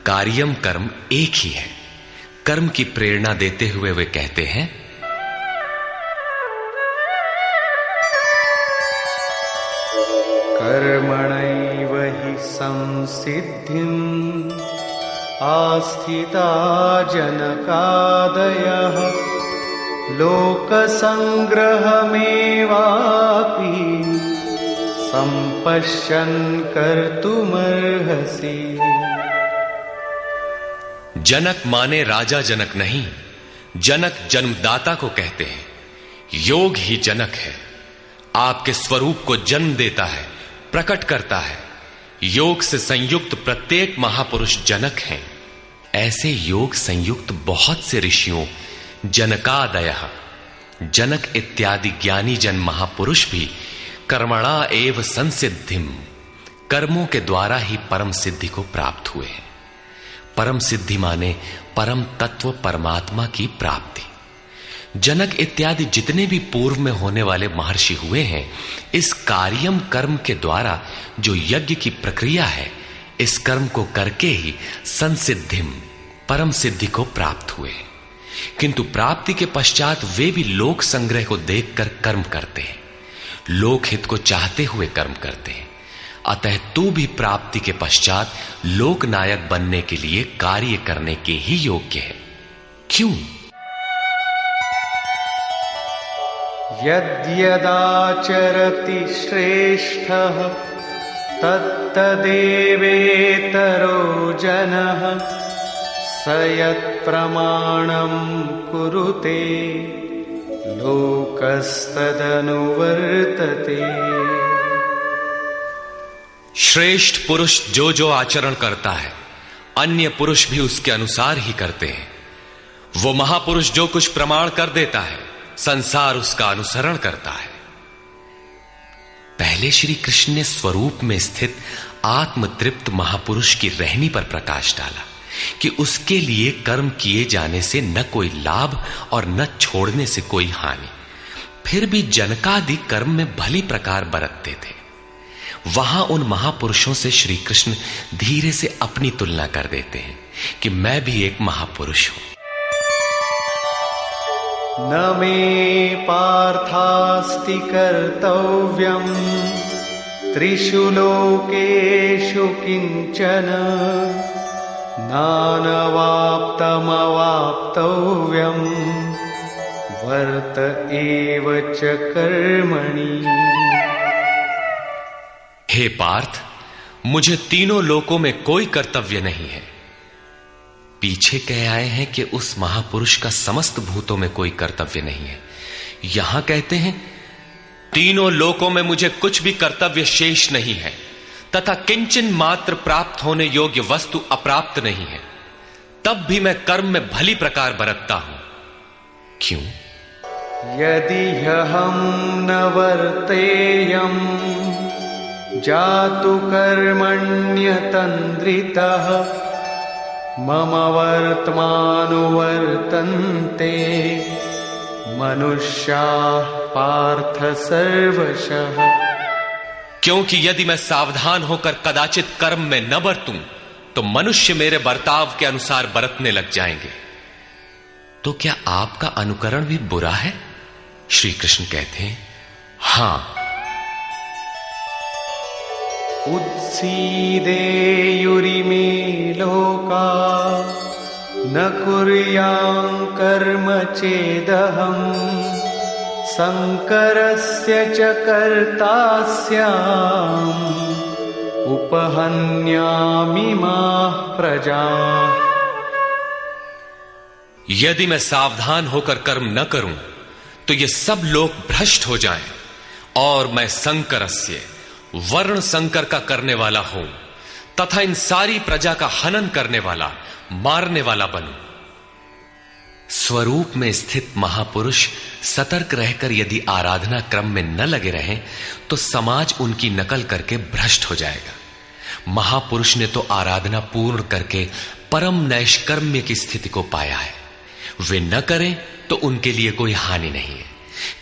कार्यम कर्म एक ही है। कर्म की प्रेरणा देते हुए वे कहते हैं, कर्मणैव हि संसिद्धिम् आस्थिता जनकादयः लोकसंग्रहमेवापि संपश्यन् कर्तुमर्हसि। जनक माने राजा जनक नहीं, जनक जन्मदाता को कहते हैं। योग ही जनक है, आपके स्वरूप को जन्म देता है, प्रकट करता है। योग से संयुक्त प्रत्येक महापुरुष जनक हैं। ऐसे योग संयुक्त बहुत से ऋषियों, जनकादयः, जनक इत्यादि ज्ञानी जन महापुरुष भी कर्मणा एव संसिद्धिम, कर्मों के द्वारा ही परम सिद्धि को प्राप्त हुए हैं। परम सिद्धि माने परम तत्व परमात्मा की प्राप्ति। जनक इत्यादि जितने भी पूर्व में होने वाले महर्षि हुए हैं, इस कार्यम कर्म के द्वारा जो यज्ञ की प्रक्रिया है, इस कर्म को करके ही संसिद्धिम, परम सिद्धि को प्राप्त हुए। किंतु प्राप्ति के पश्चात वे भी लोक संग्रह को देखकर कर्म करते हैं, लोकहित को चाहते हुए कर्म करते हैं। अतः तू भी प्राप्ति के पश्चात लोक नायक बनने के लिए कार्य करने के ही योग्य है। क्यों? यद्यदाचरति श्रेष्ठः तत्तदेवेतरो जनः स यत्प्रमाणं कुरुते लोकस्तदनुवर्तते। श्रेष्ठ पुरुष जो जो आचरण करता है, अन्य पुरुष भी उसके अनुसार ही करते हैं। वो महापुरुष जो कुछ प्रमाण कर देता है, संसार उसका अनुसरण करता है। पहले श्री कृष्ण ने स्वरूप में स्थित आत्मतृप्त महापुरुष की रहनी पर प्रकाश डाला कि उसके लिए कर्म किए जाने से न कोई लाभ और न छोड़ने से कोई हानि। फिर भी जनकादि कर्म में भली प्रकार बरतते थे। वहां उन महापुरुषों से श्री कृष्ण धीरे से अपनी तुलना कर देते हैं कि मैं भी एक महापुरुष हूं। न मे पार्थास्ति कर्तव्यम् त्रिषु लोकेषु किंचन नानवाप्तमवाप्तव्यम् वर्त एव च कर्मणि। हे पार्थ, मुझे तीनों लोकों में कोई कर्तव्य नहीं है। पीछे कह आए हैं कि उस महापुरुष का समस्त भूतों में कोई कर्तव्य नहीं है। यहां कहते हैं तीनों लोकों में मुझे कुछ भी कर्तव्य शेष नहीं है, तथा किंचन मात्र प्राप्त होने योग्य वस्तु अप्राप्त नहीं है। तब भी मैं कर्म में भली प्रकार बरतता हूं। क्यों? यदि हम न वर्तेयम् जातु कर्मण्यतन्द्रितः मम वर्तमानुवर्तन्ते मनुष्याः पार्थ सर्वशः। क्योंकि यदि मैं सावधान होकर कदाचित कर्म में न बरतूं तो मनुष्य मेरे बर्ताव के अनुसार बरतने लग जाएंगे। तो क्या आपका अनुकरण भी बुरा है? श्री कृष्ण कहते हैं हां। उत्सीदेयुरिमे लोका न कुर्यां कर्म चेदहम् संकरस्य च कर्ता स्याम् उपहन्यामि माः प्रजाः। यदि मैं सावधान होकर कर्म न करूं तो ये सब लोग भ्रष्ट हो जाएं और मैं संकरस्य, वर्ण संकर का करने वाला हूं तथा इन सारी प्रजा का हनन करने वाला, मारने वाला बनूं। स्वरूप में स्थित महापुरुष सतर्क रहकर यदि आराधना क्रम में न लगे रहें तो समाज उनकी नकल करके भ्रष्ट हो जाएगा। महापुरुष ने तो आराधना पूर्ण करके परम नैष्कर्म्य की स्थिति को पाया है। वे न करें तो उनके लिए कोई हानि नहीं है।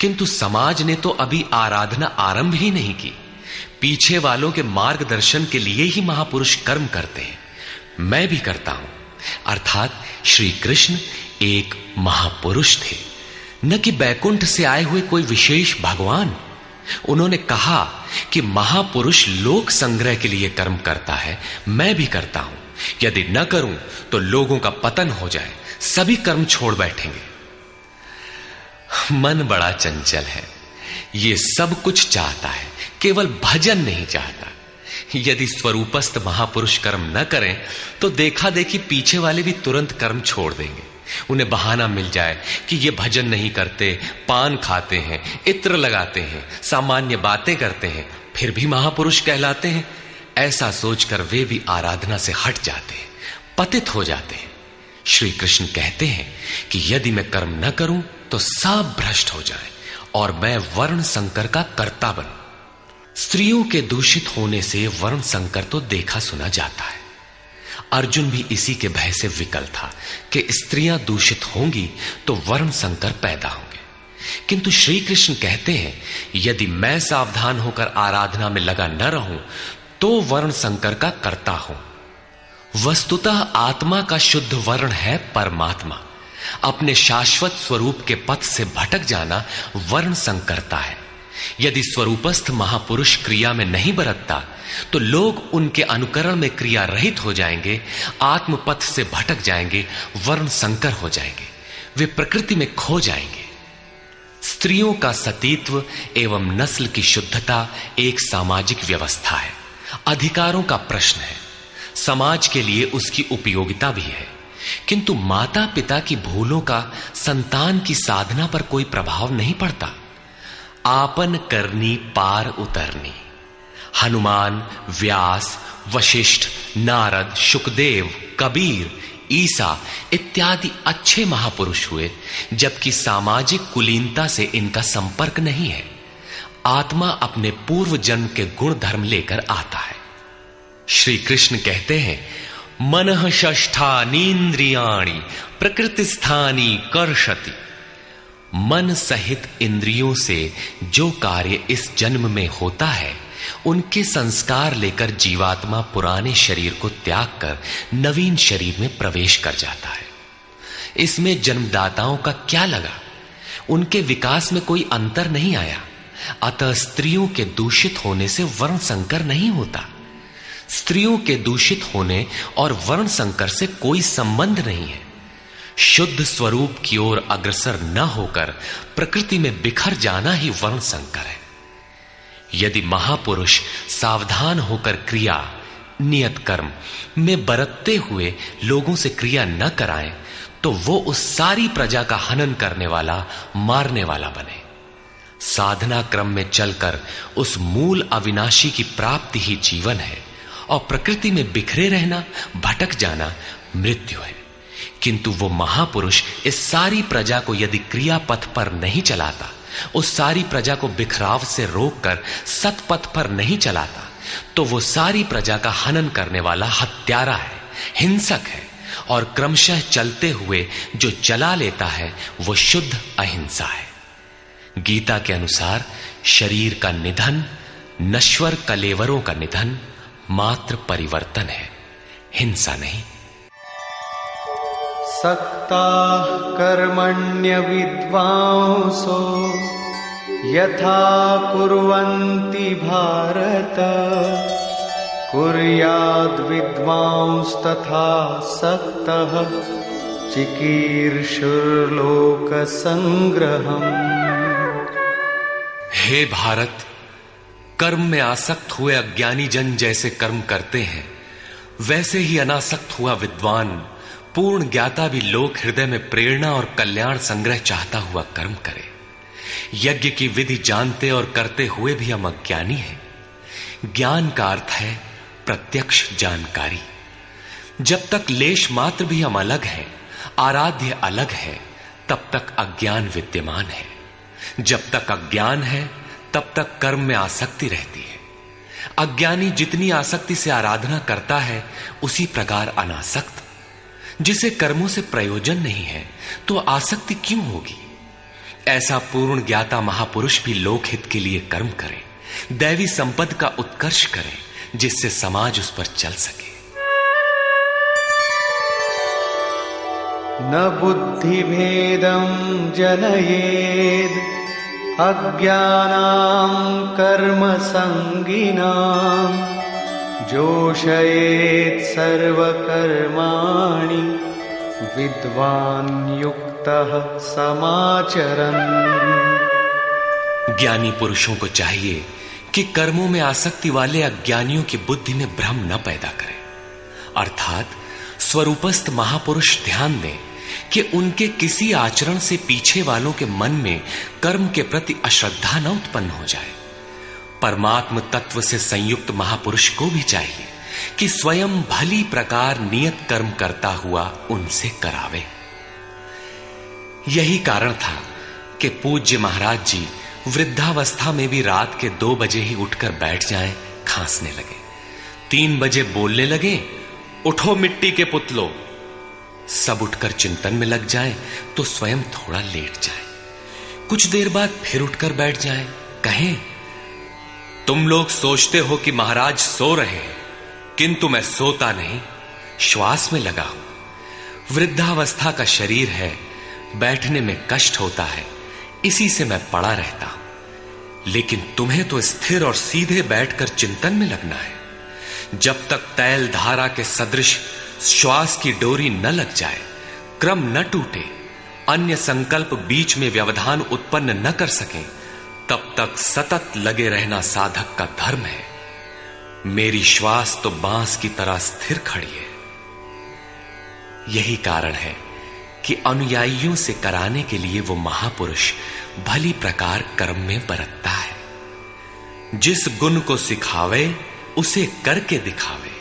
किंतु समाज ने तो अभी आराधना आरंभ ही नहीं की। पीछे वालों के मार्गदर्शन के लिए ही महापुरुष कर्म करते हैं। मैं भी करता हूं। अर्थात श्री कृष्ण एक महापुरुष थे, न कि बैकुंठ से आए हुए कोई विशेष भगवान। उन्होंने कहा कि महापुरुष लोक संग्रह के लिए कर्म करता है, मैं भी करता हूं। यदि न करूं तो लोगों का पतन हो जाए, सभी कर्म छोड़ बैठेंगे। मन बड़ा चंचल है, ये सब कुछ चाहता है, केवल भजन नहीं चाहता। यदि स्वरूपस्थ महापुरुष कर्म न करें तो देखा देखी पीछे वाले भी तुरंत कर्म छोड़ देंगे। उन्हें बहाना मिल जाए कि ये भजन नहीं करते, पान खाते हैं, इत्र लगाते हैं, सामान्य बातें करते हैं, फिर भी महापुरुष कहलाते हैं। ऐसा सोचकर वे भी आराधना से हट जाते हैं, पतित हो जाते हैं। श्री कृष्ण कहते हैं कि यदि मैं कर्म न करूं तो सब भ्रष्ट हो जाए और मैं वर्ण संकर का कर्ता बनूं। स्त्रियों के दूषित होने से वर्ण संकर तो देखा सुना जाता है। अर्जुन भी इसी के भय से विकल था कि स्त्रियां दूषित होंगी तो वर्ण संकर पैदा होंगे। किंतु श्री कृष्ण कहते हैं यदि मैं सावधान होकर आराधना में लगा न रहूं तो वर्ण संकर का कर्ता हूं। वस्तुतः आत्मा का शुद्ध वर्ण है परमात्मा। अपने शाश्वत स्वरूप के पथ से भटक जाना वर्ण संकरता है। यदि स्वरूपस्थ महापुरुष क्रिया में नहीं बरतता तो लोग उनके अनुकरण में क्रिया रहित हो जाएंगे, आत्म पथ से भटक जाएंगे, वर्ण संकर हो जाएंगे, वे प्रकृति में खो जाएंगे। स्त्रियों का सतीत्व एवं नस्ल की शुद्धता एक सामाजिक व्यवस्था है, अधिकारों का प्रश्न है। समाज के लिए उसकी उपयोगिता भी है, किंतु माता पिता की भूलों का संतान की साधना पर कोई प्रभाव नहीं पड़ता। आपन करनी पार उतरनी। हनुमान, व्यास, वशिष्ठ, नारद, शुकदेव, कबीर, ईसा इत्यादि अच्छे महापुरुष हुए, जबकि सामाजिक कुलीनता से इनका संपर्क नहीं है। आत्मा अपने पूर्व जन्म के गुण धर्म लेकर आता है। श्री कृष्ण कहते हैं मनः षष्ठानीन्द्रियाणि प्रकृतिस्थानी कर्षति। मन सहित इंद्रियों से जो कार्य इस जन्म में होता है उनके संस्कार लेकर जीवात्मा पुराने शरीर को त्याग कर नवीन शरीर में प्रवेश कर जाता है। इसमें जन्मदाताओं का क्या लगा? उनके विकास में कोई अंतर नहीं आया। अतः स्त्रियों के दूषित होने से वर्ण संकर नहीं होता। स्त्रियों के दूषित होने और वर्ण संकर से कोई संबंध नहीं है। शुद्ध स्वरूप की ओर अग्रसर न होकर प्रकृति में बिखर जाना ही वर्ण संकर है। यदि महापुरुष सावधान होकर क्रिया, नियत कर्म में बरतते हुए लोगों से क्रिया न कराएं तो वो उस सारी प्रजा का हनन करने वाला, मारने वाला बने। साधना क्रम में चलकर उस मूल अविनाशी की प्राप्ति ही जीवन है और प्रकृति में बिखरे रहना, भटक जाना मृत्यु है। किंतु वो महापुरुष इस सारी प्रजा को यदि क्रिया पथ पर नहीं चलाता, उस सारी प्रजा को बिखराव से रोककर सतपथ पर नहीं चलाता, तो वो सारी प्रजा का हनन करने वाला हत्यारा है, हिंसक है। और क्रमशः चलते हुए जो चला लेता है वो शुद्ध अहिंसा है। गीता के अनुसार शरीर का निधन, नश्वर कलेवरों का निधन मात्र परिवर्तन है, हिंसा नहीं। सक्ताः कर्मण्य विद्वांसो यथा कुर्वन्ति भारत कुर्याद् विद्वांस्तथा सक्तः चिकीर्षुर्लोक संग्रहम्। हे भारत, कर्म में आसक्त हुए अज्ञानी जन जैसे कर्म करते हैं, वैसे ही अनासक्त हुआ विद्वान, पूर्ण ज्ञाता भी लोक हृदय में प्रेरणा और कल्याण संग्रह चाहता हुआ कर्म करे। यज्ञ की विधि जानते और करते हुए भी हम अज्ञानी हैं। ज्ञान का अर्थ है प्रत्यक्ष जानकारी। जब तक लेश मात्र भी हम अलग हैं, आराध्य अलग है, तब तक अज्ञान विद्यमान है। जब तक अज्ञान है तब तक कर्म में आसक्ति रहती है। अज्ञानी जितनी आसक्ति से आराधना करता है उसी प्रकार अनासक्त। जिसे कर्मों से प्रयोजन नहीं है तो आसक्ति क्यों होगी? ऐसा पूर्ण ज्ञाता महापुरुष भी लोकहित के लिए कर्म करे, दैवी संपद का उत्कर्ष करे, जिससे समाज उस पर चल सके। न बुद्धिभेदं जनयेद् अज्ञानां कर्मसंगिनां जोषयेत् सर्वकर्माणि विद्वान् युक्तः समाचरन्। ज्ञानी पुरुषों को चाहिए कि कर्मों में आसक्ति वाले अज्ञानियों की बुद्धि में भ्रम न पैदा करें, अर्थात स्वरूपस्थ महापुरुष ध्यान दें कि उनके किसी आचरण से पीछे वालों के मन में कर्म के प्रति अश्रद्धा न उत्पन्न हो जाए। परमात्म तत्व से संयुक्त महापुरुष को भी चाहिए कि स्वयं भली प्रकार नियत कर्म करता हुआ उनसे करावे। यही कारण था कि पूज्य महाराज जी वृद्धावस्था में भी रात के 2 बजे ही उठकर बैठ जाएं, खांसने लगे। 3 बजे बोलने लगे, उठो मिट्टी के पुतलो। सब उठकर चिंतन में लग जाएं तो स्वयं थोड़ा लेट जाएं। कुछ देर बाद फिर उठकर बैठ जाएं, कहें, तुम लोग सोचते हो कि महाराज सो रहे हैं, किंतु मैं सोता नहीं, श्वास में लगा हूं। वृद्धावस्था का शरीर है, बैठने में कष्ट होता है, इसी से मैं पड़ा रहता हूं। लेकिन तुम्हें तो स्थिर और सीधे बैठकर चिंतन में लगना है। जब तक तैल धारा के सदृश श्वास की डोरी न लग जाए, क्रम न टूटे, अन्य संकल्प बीच में व्यवधान उत्पन्न न कर सकें, तब तक सतत लगे रहना साधक का धर्म है। मेरी श्वास तो बांस की तरह स्थिर खड़ी है। यही कारण है कि अनुयायियों से कराने के लिए वो महापुरुष भली प्रकार कर्म में बरतता है। जिस गुण को सिखावे उसे करके दिखावे।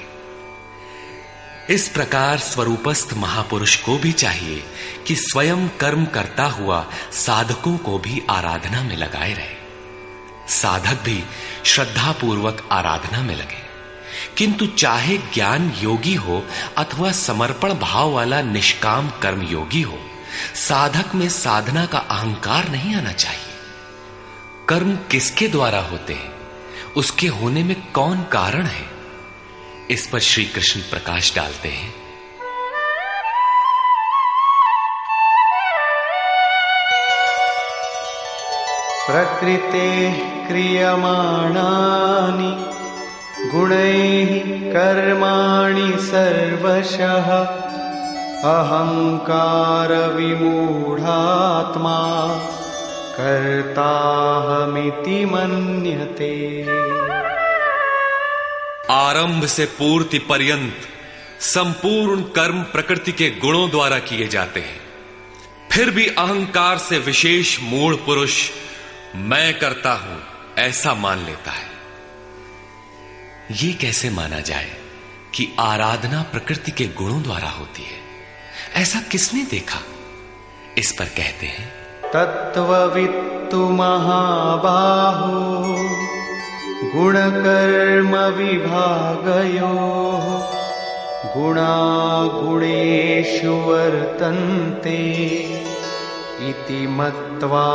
इस प्रकार स्वरूपस्थ महापुरुष को भी चाहिए कि स्वयं कर्म करता हुआ साधकों को भी आराधना में लगाए रहे। साधक भी श्रद्धापूर्वक आराधना में लगे, किंतु चाहे ज्ञान योगी हो अथवा समर्पण भाव वाला निष्काम कर्म योगी हो, साधक में साधना का अहंकार नहीं आना चाहिए। कर्म किसके द्वारा होते हैं, उसके होने में कौन कारण है, इस पर श्री कृष्ण प्रकाश डालते हैं। प्रकृतेः क्रियमाणानि गुणैः कर्माणि सर्वशः अहंकार विमूढ़ात्मा कर्ताहमिति मन्यते। आरंभ से पूर्ति पर्यंत संपूर्ण कर्म प्रकृति के गुणों द्वारा किए जाते हैं। फिर भी अहंकार से विशेष मूढ़ पुरुष मैं करता हूं ऐसा मान लेता है। ये कैसे माना जाए कि आराधना प्रकृति के गुणों द्वारा होती है? ऐसा किसने देखा? इस पर कहते हैं, तत्त्ववित्तु महाबाहो गुणकर्म विभागयोः गुणागुणेषु वर्तन्ते इति मत्वा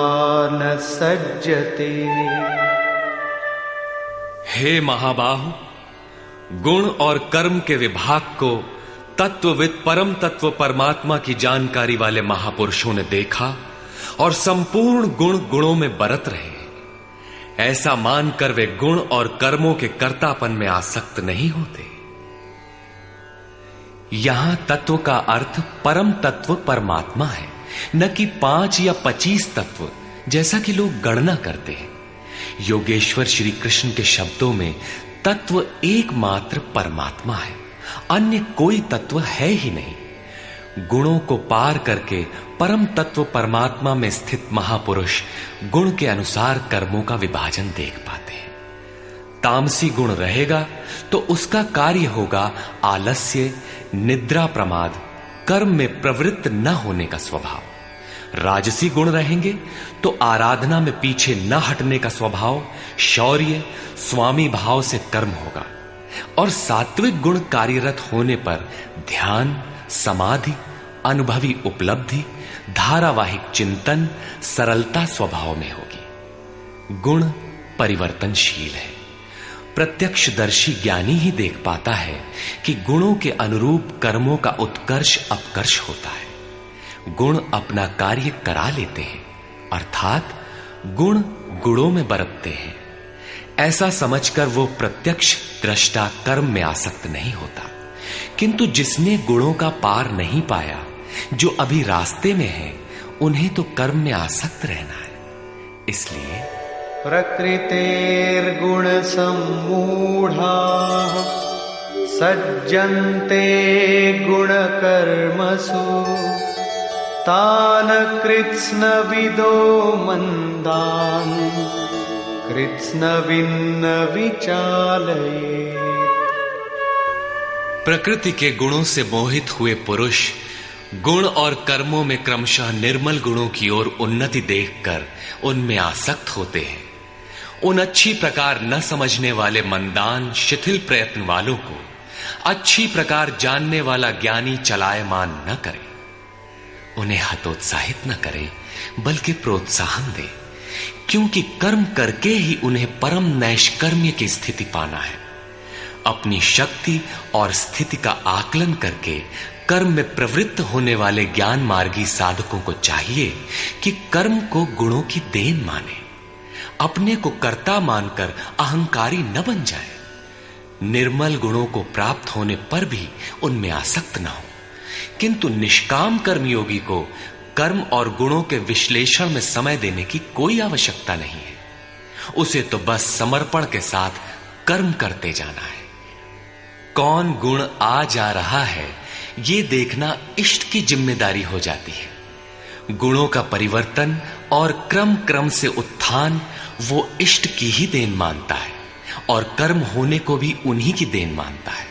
न सज्जते। हे महाबाहु, गुण और कर्म के विभाग को तत्वविद परम तत्व परमात्मा की जानकारी वाले महापुरुषों ने देखा और संपूर्ण गुण गुणों में बरत रहे। ऐसा मानकर वे गुण और कर्मों के कर्तापन में आसक्त नहीं होते। यहां तत्व का अर्थ परम तत्व परमात्मा है, न कि 5 या 25 तत्व जैसा कि लोग गणना करते हैं। योगेश्वर श्री कृष्ण के शब्दों में तत्व एकमात्र परमात्मा है, अन्य कोई तत्व है ही नहीं। गुणों को पार करके परम तत्व परमात्मा में स्थित महापुरुष गुण के अनुसार कर्मों का विभाजन देख पाते हैं। तामसी गुण रहेगा तो उसका कार्य होगा आलस्य, निद्रा, प्रमाद, कर्म में प्रवृत्त न होने का स्वभाव। राजसी गुण रहेंगे तो आराधना में पीछे न हटने का स्वभाव, शौर्य, स्वामी भाव से कर्म होगा। और सात्विक गुण कार्यरत होने पर ध्यान, समाधि, अनुभवी उपलब्धि, धारावाहिक चिंतन, सरलता स्वभाव में होगी। गुण परिवर्तनशील है। प्रत्यक्षदर्शी ज्ञानी ही देख पाता है कि गुणों के अनुरूप कर्मों का उत्कर्ष अपकर्ष होता है। गुण अपना कार्य करा लेते हैं, अर्थात गुण गुणों में बरतते हैं। ऐसा समझकर वो प्रत्यक्ष दृष्टा कर्म में आसक्त नहीं होता। किंतु जिसने गुणों का पार नहीं पाया, जो अभी रास्ते में है, उन्हें तो कर्म में आसक्त रहना है। इसलिए प्रकृतेर्गुण सम्मूढ़ाः सज्जन्ते गुण कर्मसु तान् कृत्स्नविदो मंदान् कृत्स्नविन्न विचालयेत्। प्रकृति के गुणों से मोहित हुए पुरुष गुण और कर्मों में क्रमशः निर्मल गुणों की ओर उन्नति देखकर उनमें आसक्त होते हैं। उन अच्छी प्रकार न समझने वाले मंदान शिथिल प्रयत्न वालों को अच्छी प्रकार जानने वाला ज्ञानी चलायमान न करे। उन्हें हतोत्साहित न करे, बल्कि प्रोत्साहन दे, क्योंकि कर्म करके ही उन्हें परम नैष्कर्म्य की स्थिति पाना है। अपनी शक्ति और स्थिति का आकलन करके कर्म में प्रवृत्त होने वाले ज्ञान मार्गी साधकों को चाहिए कि कर्म को गुणों की देन माने, अपने को कर्ता मानकर अहंकारी न बन जाए। निर्मल गुणों को प्राप्त होने पर भी उनमें आसक्त न हो। किंतु निष्काम कर्मयोगी को कर्म और गुणों के विश्लेषण में समय देने की कोई आवश्यकता नहीं है। उसे तो बस समर्पण के साथ कर्म करते जाना है। कौन गुण आ जा रहा है, ये देखना इष्ट की जिम्मेदारी हो जाती है। गुणों का परिवर्तन और क्रम क्रम से उत्थान वो इष्ट की ही देन मानता है और कर्म होने को भी उन्हीं की देन मानता है।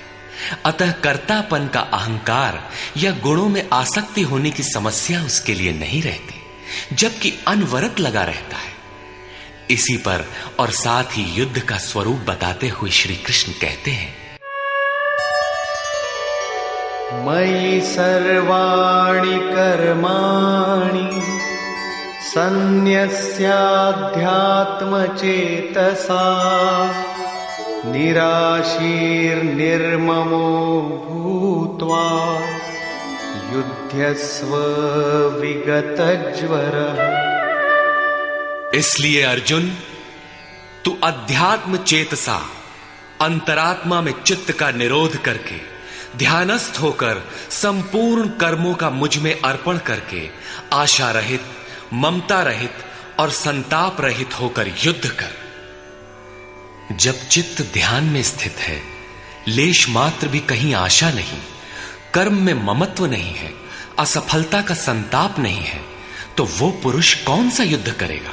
अतः कर्तापन का अहंकार या गुणों में आसक्ति होने की समस्या उसके लिए नहीं रहती, जबकि अनवरत लगा रहता है। इसी पर और साथ ही युद्ध का स्वरूप बताते हुए श्री कृष्ण कहते हैं, मयि सर्वाणि कर्माणि सन्न्यस्याध्यात्मचेतसा निराशीर्निर्ममो भूत्वा युध्यस्व विगतज्वरः। इसलिए अर्जुन, तू अध्यात्म चेतसा अंतरात्मा में चित्त का निरोध करके ध्यानस्थ होकर संपूर्ण कर्मों का मुझ में अर्पण करके आशा रहित, ममता रहित और संताप रहित होकर युद्ध कर। जब चित्त ध्यान में स्थित है, लेश मात्र भी कहीं आशा नहीं, कर्म में ममत्व नहीं है, असफलता का संताप नहीं है, तो वो पुरुष कौन सा युद्ध करेगा?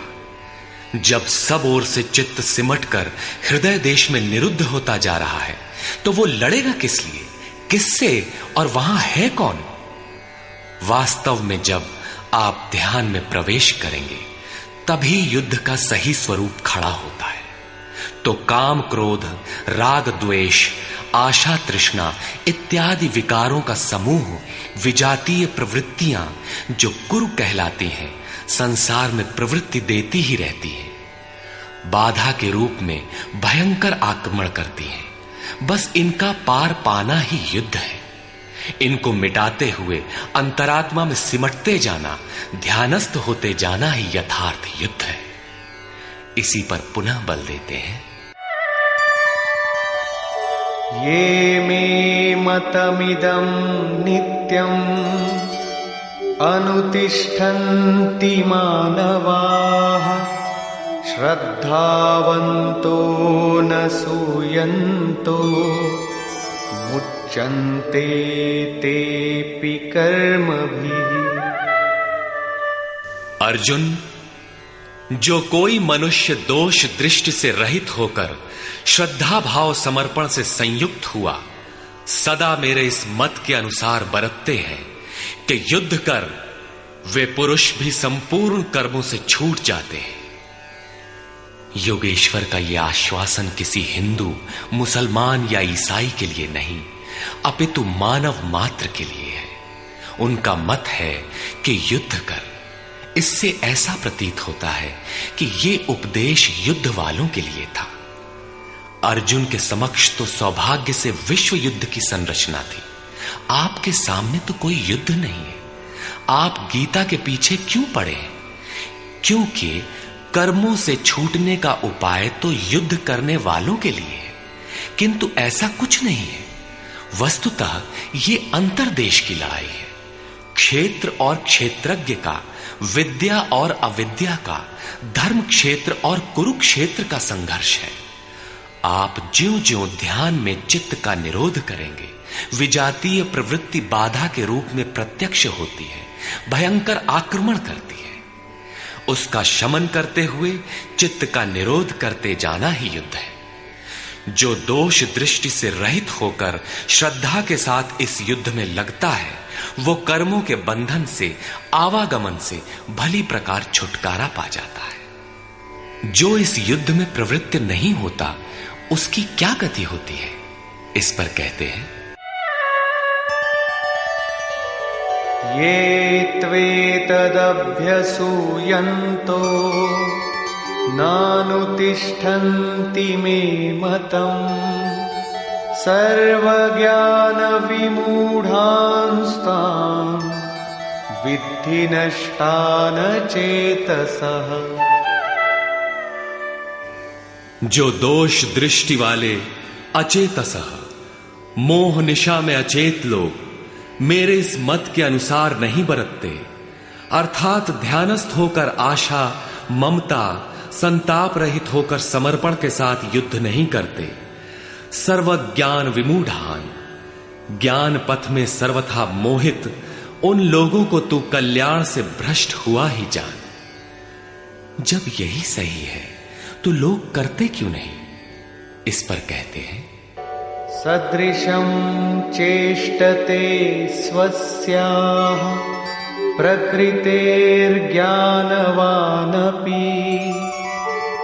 जब सब ओर से चित्त सिमटकर हृदय देश में निरुद्ध होता जा रहा है, तो वो लड़ेगा किस लिए, किससे और वहां है कौन? वास्तव में जब आप ध्यान में प्रवेश करेंगे, तभी युद्ध का सही स्वरूप खड़ा होता है। तो काम क्रोध, राग द्वेष, आशा तृष्णा इत्यादि विकारों का समूह, विजातीय प्रवृत्तियां जो कुरु कहलाती हैं, संसार में प्रवृत्ति देती ही रहती हैं। बाधा के रूप में भयंकर आक्रमण करती हैं। बस इनका पार पाना ही युद्ध है। इनको मिटाते हुए अंतरात्मा में सिमटते जाना, ध्यानस्थ होते जाना ही यथार्थ युद्ध है। इसी पर पुनः बल देते हैं, ये मे मतमिदं नित्यम् अनुतिष्ठन्ति मानवाः श्रद्धावन्तो न सूयन्तो मुच्यन्ते तेऽपि कर्मभिः। अर्जुन, जो कोई मनुष्य दोष दृष्टि से रहित होकर श्रद्धा भाव समर्पण से संयुक्त हुआ, सदा मेरे इस मत के अनुसार बरतते हैं कि युद्ध कर, वे पुरुष भी संपूर्ण कर्मों से छूट जाते हैं। योगेश्वर का यह आश्वासन किसी हिंदू, मुसलमान या ईसाई के लिए नहीं, अपितु मानव मात्र के लिए है। उनका मत है कि युद्ध कर। इससे ऐसा प्रतीत होता है कि यह उपदेश युद्ध वालों के लिए था। अर्जुन के समक्ष तो सौभाग्य से विश्व युद्ध की संरचना थी। आपके सामने तो कोई युद्ध नहीं है। आप गीता के पीछे क्यों पड़े हैं? क्योंकि कर्मों से छूटने का उपाय तो युद्ध करने वालों के लिए है, किंतु ऐसा कुछ नहीं है। वस्तुतः ये अंतर्देश की लड़ाई है। क्षेत्र और क्षेत्रज्ञ का, विद्या और अविद्या का, धर्म क्षेत्र और कुरुक्षेत्र का संघर्ष है। आप ज्यों-ज्यों ध्यान में चित्त का निरोध करेंगे, विजातीय प्रवृत्ति बाधा के रूप में प्रत्यक्ष होती है, भयंकर आक्रमण करती है। उसका शमन करते हुए चित्त का निरोध करते जाना ही युद्ध है। जो दोष दृष्टि से रहित होकर श्रद्धा के साथ इस युद्ध में लगता है, वो कर्मों के बंधन से, आवागमन से भली प्रकार छुटकारा पा जाता है। जो इस युद्ध में प्रवृत्त नहीं होता, उसकी क्या गति होती है? इस पर कहते हैं, ये त्वेतदभ्यसूयन्तो नानुतिष्ठन्ति मे मतम् सर्वज्ञानविमूढांस्तान् विद्धि नष्टान चेतसः। जो दोष दृष्टि वाले अचेतसः, मोह निशा में अचेत लोग मेरे इस मत के अनुसार नहीं बरतते, अर्थात ध्यानस्थ होकर आशा, ममता, संताप रहित होकर समर्पण के साथ युद्ध नहीं करते। सर्वज्ञान विमूढ़ान, ज्ञान पथ में सर्वथा मोहित उन लोगों को तू कल्याण से भ्रष्ट हुआ ही जान। जब यही सही है तो लोग करते क्यों नहीं? इस पर कहते हैं, सदृशं चेष्टते स्वस्याः प्रकृतेर्ज्ञानवानपि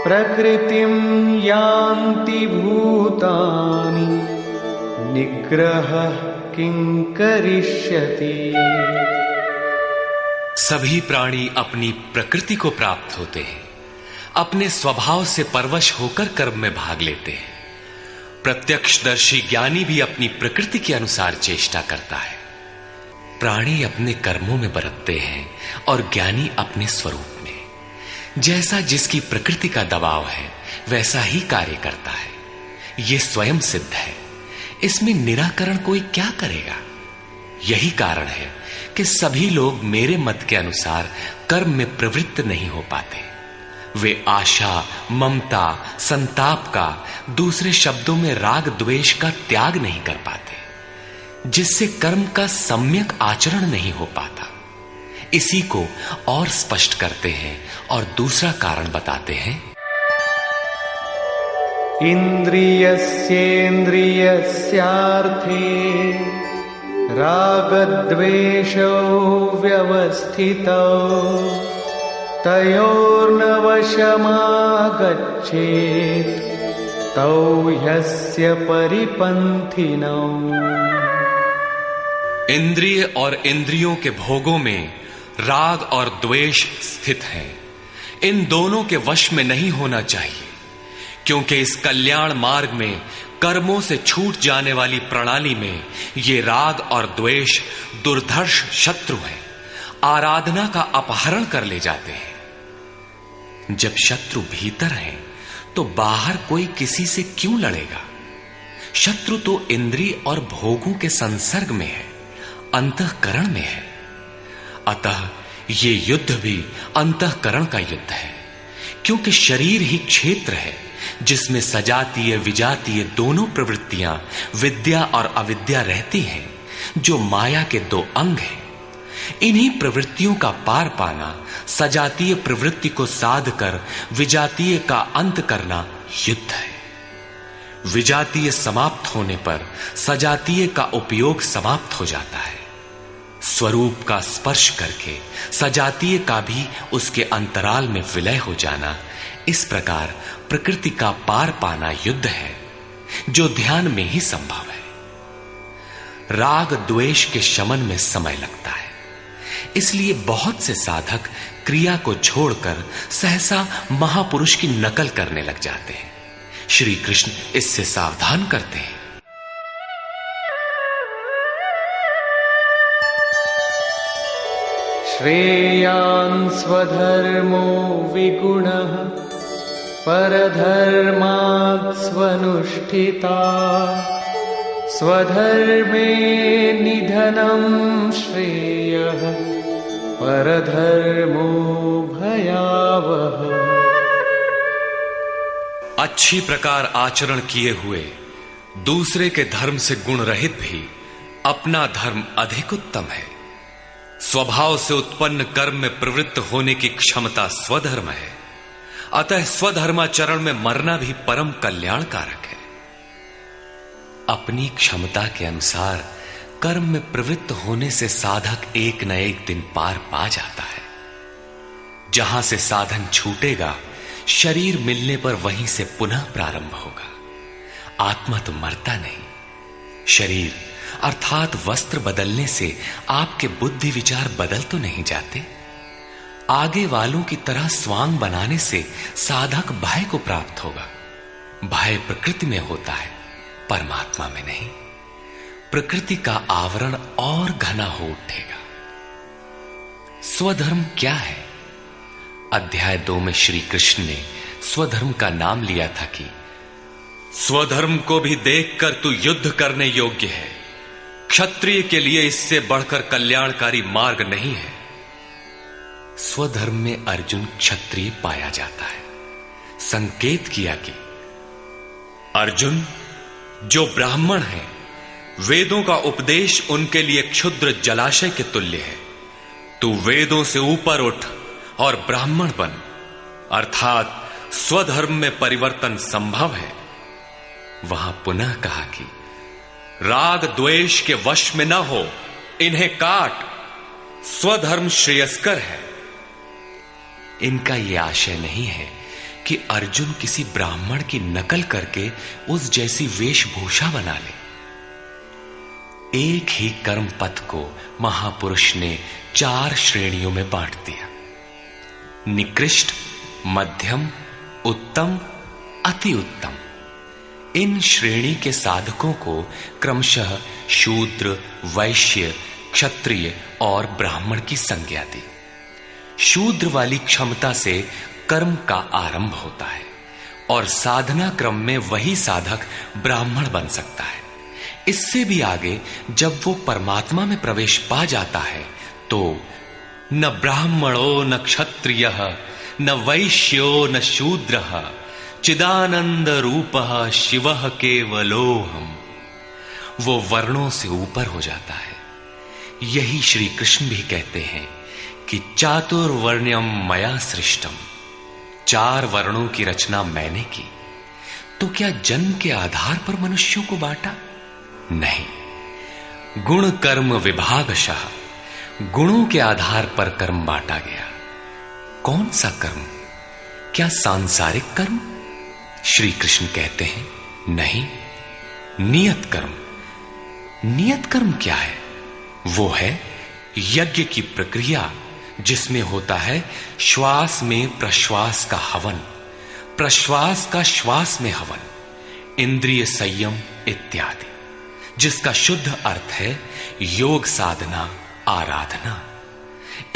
प्रकृतिं यान्ति भूतानि निग्रहः किं करिष्यति। सभी प्राणी अपनी प्रकृति को प्राप्त होते हैं, अपने स्वभाव से परवश होकर कर्म में भाग लेते हैं। प्रत्यक्षदर्शी ज्ञानी भी अपनी प्रकृति के अनुसार चेष्टा करता है। प्राणी अपने कर्मों में बरतते हैं और ज्ञानी अपने स्वरूप में। जैसा जिसकी प्रकृति का दबाव है, वैसा ही कार्य करता है। यह स्वयं सिद्ध है। इसमें निराकरण कोई क्या करेगा? यही कारण है कि सभी लोग मेरे मत के अनुसार कर्म में प्रवृत्त नहीं हो पाते। वे आशा, ममता, संताप का, दूसरे शब्दों में राग द्वेष का त्याग नहीं कर पाते, जिससे कर्म का सम्यक आचरण नहीं हो पाता। इसी को और स्पष्ट करते हैं और दूसरा कारण बताते हैं, इंद्रियस्येन्द्रियस्यार्थे रागद्वेषौ व्यवस्थितौ तयोर्न वशमागच्छेत् तौ ह्यस्य परिपन्थिनौ। इंद्रिय और इंद्रियों के भोगों में राग और द्वेष स्थित हैं। इन दोनों के वश में नहीं होना चाहिए, क्योंकि इस कल्याण मार्ग में कर्मों से छूट जाने वाली प्रणाली में ये राग और द्वेष दुर्धर्ष शत्रु हैं, आराधना का अपहरण कर ले जाते हैं। जब शत्रु भीतर है तो बाहर कोई किसी से क्यों लड़ेगा? शत्रु तो इंद्रिय और भोगों के संसर्ग में है, अंतःकरण में है। अतः ये युद्ध भी अंतःकरण का युद्ध है, क्योंकि शरीर ही क्षेत्र है जिसमें सजातीय विजातीय दोनों प्रवृत्तियां, विद्या और अविद्या रहती हैं, जो माया के दो अंग हैं। इन्हीं प्रवृत्तियों का पार पाना, सजातीय प्रवृत्ति को साध कर विजातीय का अंत करना युद्ध है। विजातीय समाप्त होने पर सजातीय का उपयोग समाप्त हो जाता है। स्वरूप का स्पर्श करके सजातीय का भी उसके अंतराल में विलय हो जाना, इस प्रकार प्रकृति का पार पाना युद्ध है, जो ध्यान में ही संभव है। राग द्वेष के शमन में समय लगता है। इसलिए बहुत से साधक क्रिया को छोड़कर सहसा महापुरुष की नकल करने लग जाते हैं। श्री कृष्ण इससे सावधान करते हैं। श्रेयान् स्वधर्मो विगुणः परधर्मात् स्वनुष्ठिता स्वधर्मे निधनं श्रेयः परधर्मो भयावह। अच्छी प्रकार आचरण किए हुए दूसरे के धर्म से गुण रहित भी अपना धर्म अधिक उत्तम है। स्वभाव से उत्पन्न कर्म में प्रवृत्त होने की क्षमता स्वधर्म है। अतः स्वधर्माचरण में मरना भी परम कल्याणकारक है। अपनी क्षमता के अनुसार कर्म में प्रवृत्त होने से साधक एक न एक दिन पार पा जाता है। जहां से साधन छूटेगा, शरीर मिलने पर वहीं से पुनः प्रारंभ होगा। आत्मा तो मरता नहीं। शरीर अर्थात वस्त्र बदलने से आपके बुद्धि विचार बदल तो नहीं जाते। आगे वालों की तरह स्वांग बनाने से साधक भय को प्राप्त होगा। भय प्रकृति में होता है, परमात्मा में नहीं। प्रकृति का आवरण और घना हो उठेगा। स्वधर्म क्या है? अध्याय 2 में श्री कृष्ण ने स्वधर्म का नाम लिया था कि स्वधर्म को भी देखकर तू युद्ध करने योग्य है। क्षत्रिय के लिए इससे बढ़कर कल्याणकारी मार्ग नहीं है। स्वधर्म में अर्जुन क्षत्रिय पाया जाता है। संकेत किया कि अर्जुन, जो ब्राह्मण है, वेदों का उपदेश उनके लिए क्षुद्र जलाशय के तुल्य है। तू वेदों से ऊपर उठ और ब्राह्मण बन, अर्थात स्वधर्म में परिवर्तन संभव है। वहां पुनः कहा कि राग द्वेष के वश में न हो, इन्हें काट, स्वधर्म श्रेयस्कर है। इनका यह आशय नहीं है कि अर्जुन किसी ब्राह्मण की नकल करके उस जैसी वेशभूषा बना ले। एक ही कर्म पथ को महापुरुष ने 4 श्रेणियों में बांट दिया: निकृष्ट, मध्यम, उत्तम, अति उत्तम। इन श्रेणी के साधकों को क्रमशः शूद्र, वैश्य, क्षत्रिय और ब्राह्मण की संज्ञा दी। शूद्र वाली क्षमता से कर्म का आरंभ होता है और साधना क्रम में वही साधक ब्राह्मण बन सकता है। इससे भी आगे जब वो परमात्मा में प्रवेश पा जाता है तो न ब्राह्मणो न क्षत्रियः न वैश्यो न शूद्रः चिदानंद रूपः शिवः केवलोहम्। वो वर्णों से ऊपर हो जाता है। यही श्री कृष्ण भी कहते हैं कि चातुर्वर्ण्यम मया सृष्टम। 4 वर्णों की रचना मैंने की। तो क्या जन्म के आधार पर मनुष्यों को बांटा? नहीं। गुण कर्म विभागशः गुणों के आधार पर कर्म बांटा गया। कौन सा कर्म? क्या सांसारिक कर्म? श्री कृष्ण कहते हैं नहीं, नियत कर्म। नियत कर्म क्या है? वो है यज्ञ की प्रक्रिया जिसमें होता है श्वास में प्रश्वास का हवन, प्रश्वास का श्वास में हवन, इंद्रिय संयम इत्यादि, जिसका शुद्ध अर्थ है योग साधना, आराधना।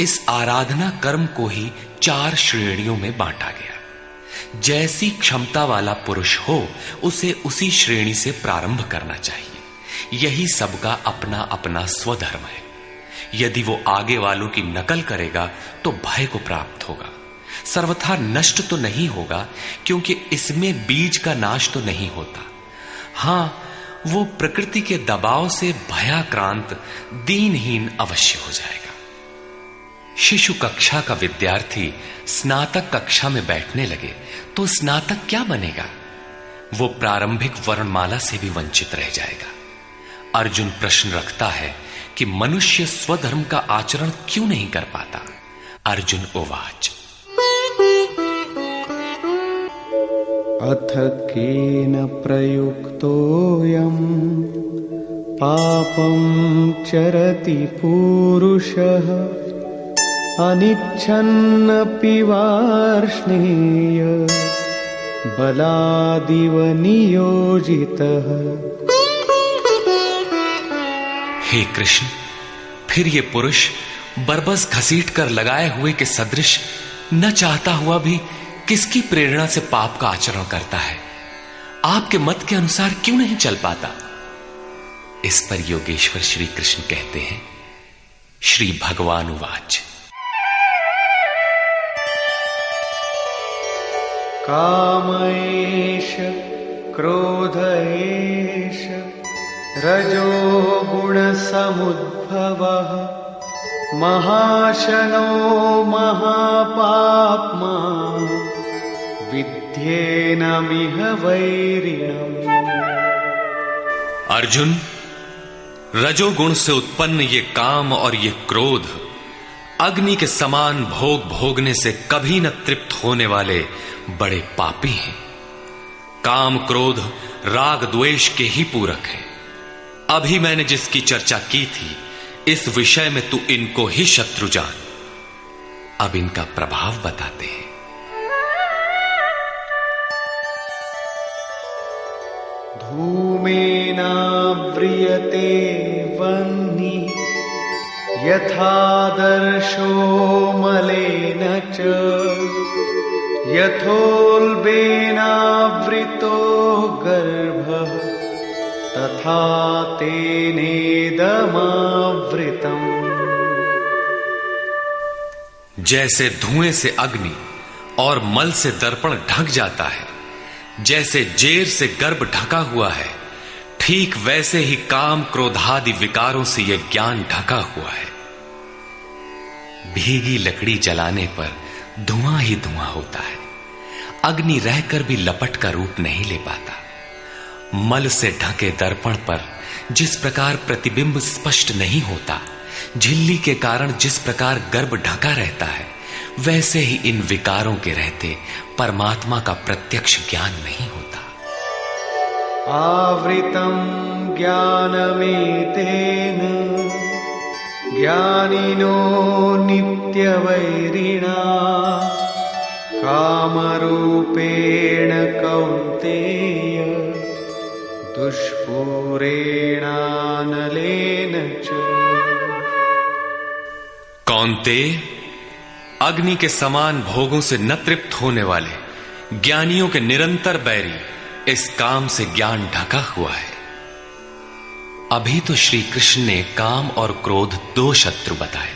इस आराधना कर्म को ही 4 श्रेणियों में बांटा गया। जैसी क्षमता वाला पुरुष हो उसे उसी श्रेणी से प्रारंभ करना चाहिए। यही सबका अपना अपना स्वधर्म है। यदि वो आगे वालों की नकल करेगा तो भय को प्राप्त होगा। सर्वथा नष्ट तो नहीं होगा, क्योंकि इसमें बीज का नाश तो नहीं होता। हां, वो प्रकृति के दबाव से भयाक्रांत, दीनहीन अवश्य हो जाएगा। शिशु कक्षा का विद्यार्थी स्नातक कक्षा में बैठने लगे तो स्नातक क्या बनेगा? वो प्रारंभिक वर्णमाला से भी वंचित रह जाएगा। अर्जुन प्रश्न रखता है कि मनुष्य स्वधर्म का आचरण क्यों नहीं कर पाता? अर्जुन उवाच अथ केन प्रयुक्तोऽयं पापं चरति पुरुषः अनिच्छन्नपि वार्ष्णेय बलादिव नियोजितः। हे कृष्ण, फिर ये पुरुष बरबस घसीट कर लगाए हुए के सदृश न चाहता हुआ भी किसकी प्रेरणा से पाप का आचरण करता है? आपके मत के अनुसार क्यों नहीं चल पाता? इस पर योगेश्वर श्री कृष्ण कहते हैं, श्री भगवान उवाच। काम एष क्रोध एष रजो गुण समुद्भवः महाशनो महापाप्मा विद्येनमिह वैरिणम्। अर्जुन, रजोगुण से उत्पन्न ये काम और ये क्रोध अग्नि के समान भोग भोगने से कभी न तृप्त होने वाले बड़े पापी हैं। काम क्रोध राग द्वेष के ही पूरक है। अभी मैंने जिसकी चर्चा की थी, इस विषय में तू इनको ही शत्रु जान। अब इनका प्रभाव बताते हैं। धूमेनाव्रियते वह्निः यथादर्शो मलेन च यथोल्बेनावृतो गर्भः तथा तेनेदमावृतम्। जैसे धुएं से अग्नि और मल से दर्पण ढक जाता है, जैसे जेर से गर्भ ढका हुआ है, ठीक वैसे ही काम क्रोधादि विकारों से यह ज्ञान ढका हुआ है। भीगी लकड़ी जलाने पर धुआं ही धुआं होता है। अग्नि रहकर भी लपट का रूप नहीं ले पाता। मल से ढके दर्पण पर जिस प्रकार प्रतिबिंब स्पष्ट नहीं होता, झिल्ली के कारण जिस प्रकार गर्भ ढका रहता है, वैसे ही इन विकारों के रहते परमात्मा का प्रत्यक्ष ज्ञान नहीं होता। आवृतं ज्ञानमेतेन ज्ञानिनो नित्यवैरिणा कामरूपेण कौन्तेय दुष्पूरेणानलेन च। कौन्तेय, अग्नि के समान भोगों से न तृप्त होने वाले ज्ञानियों के निरंतर बैरी इस काम से ज्ञान ढका हुआ है। अभी तो श्री कृष्ण ने काम और क्रोध दो शत्रु बताए।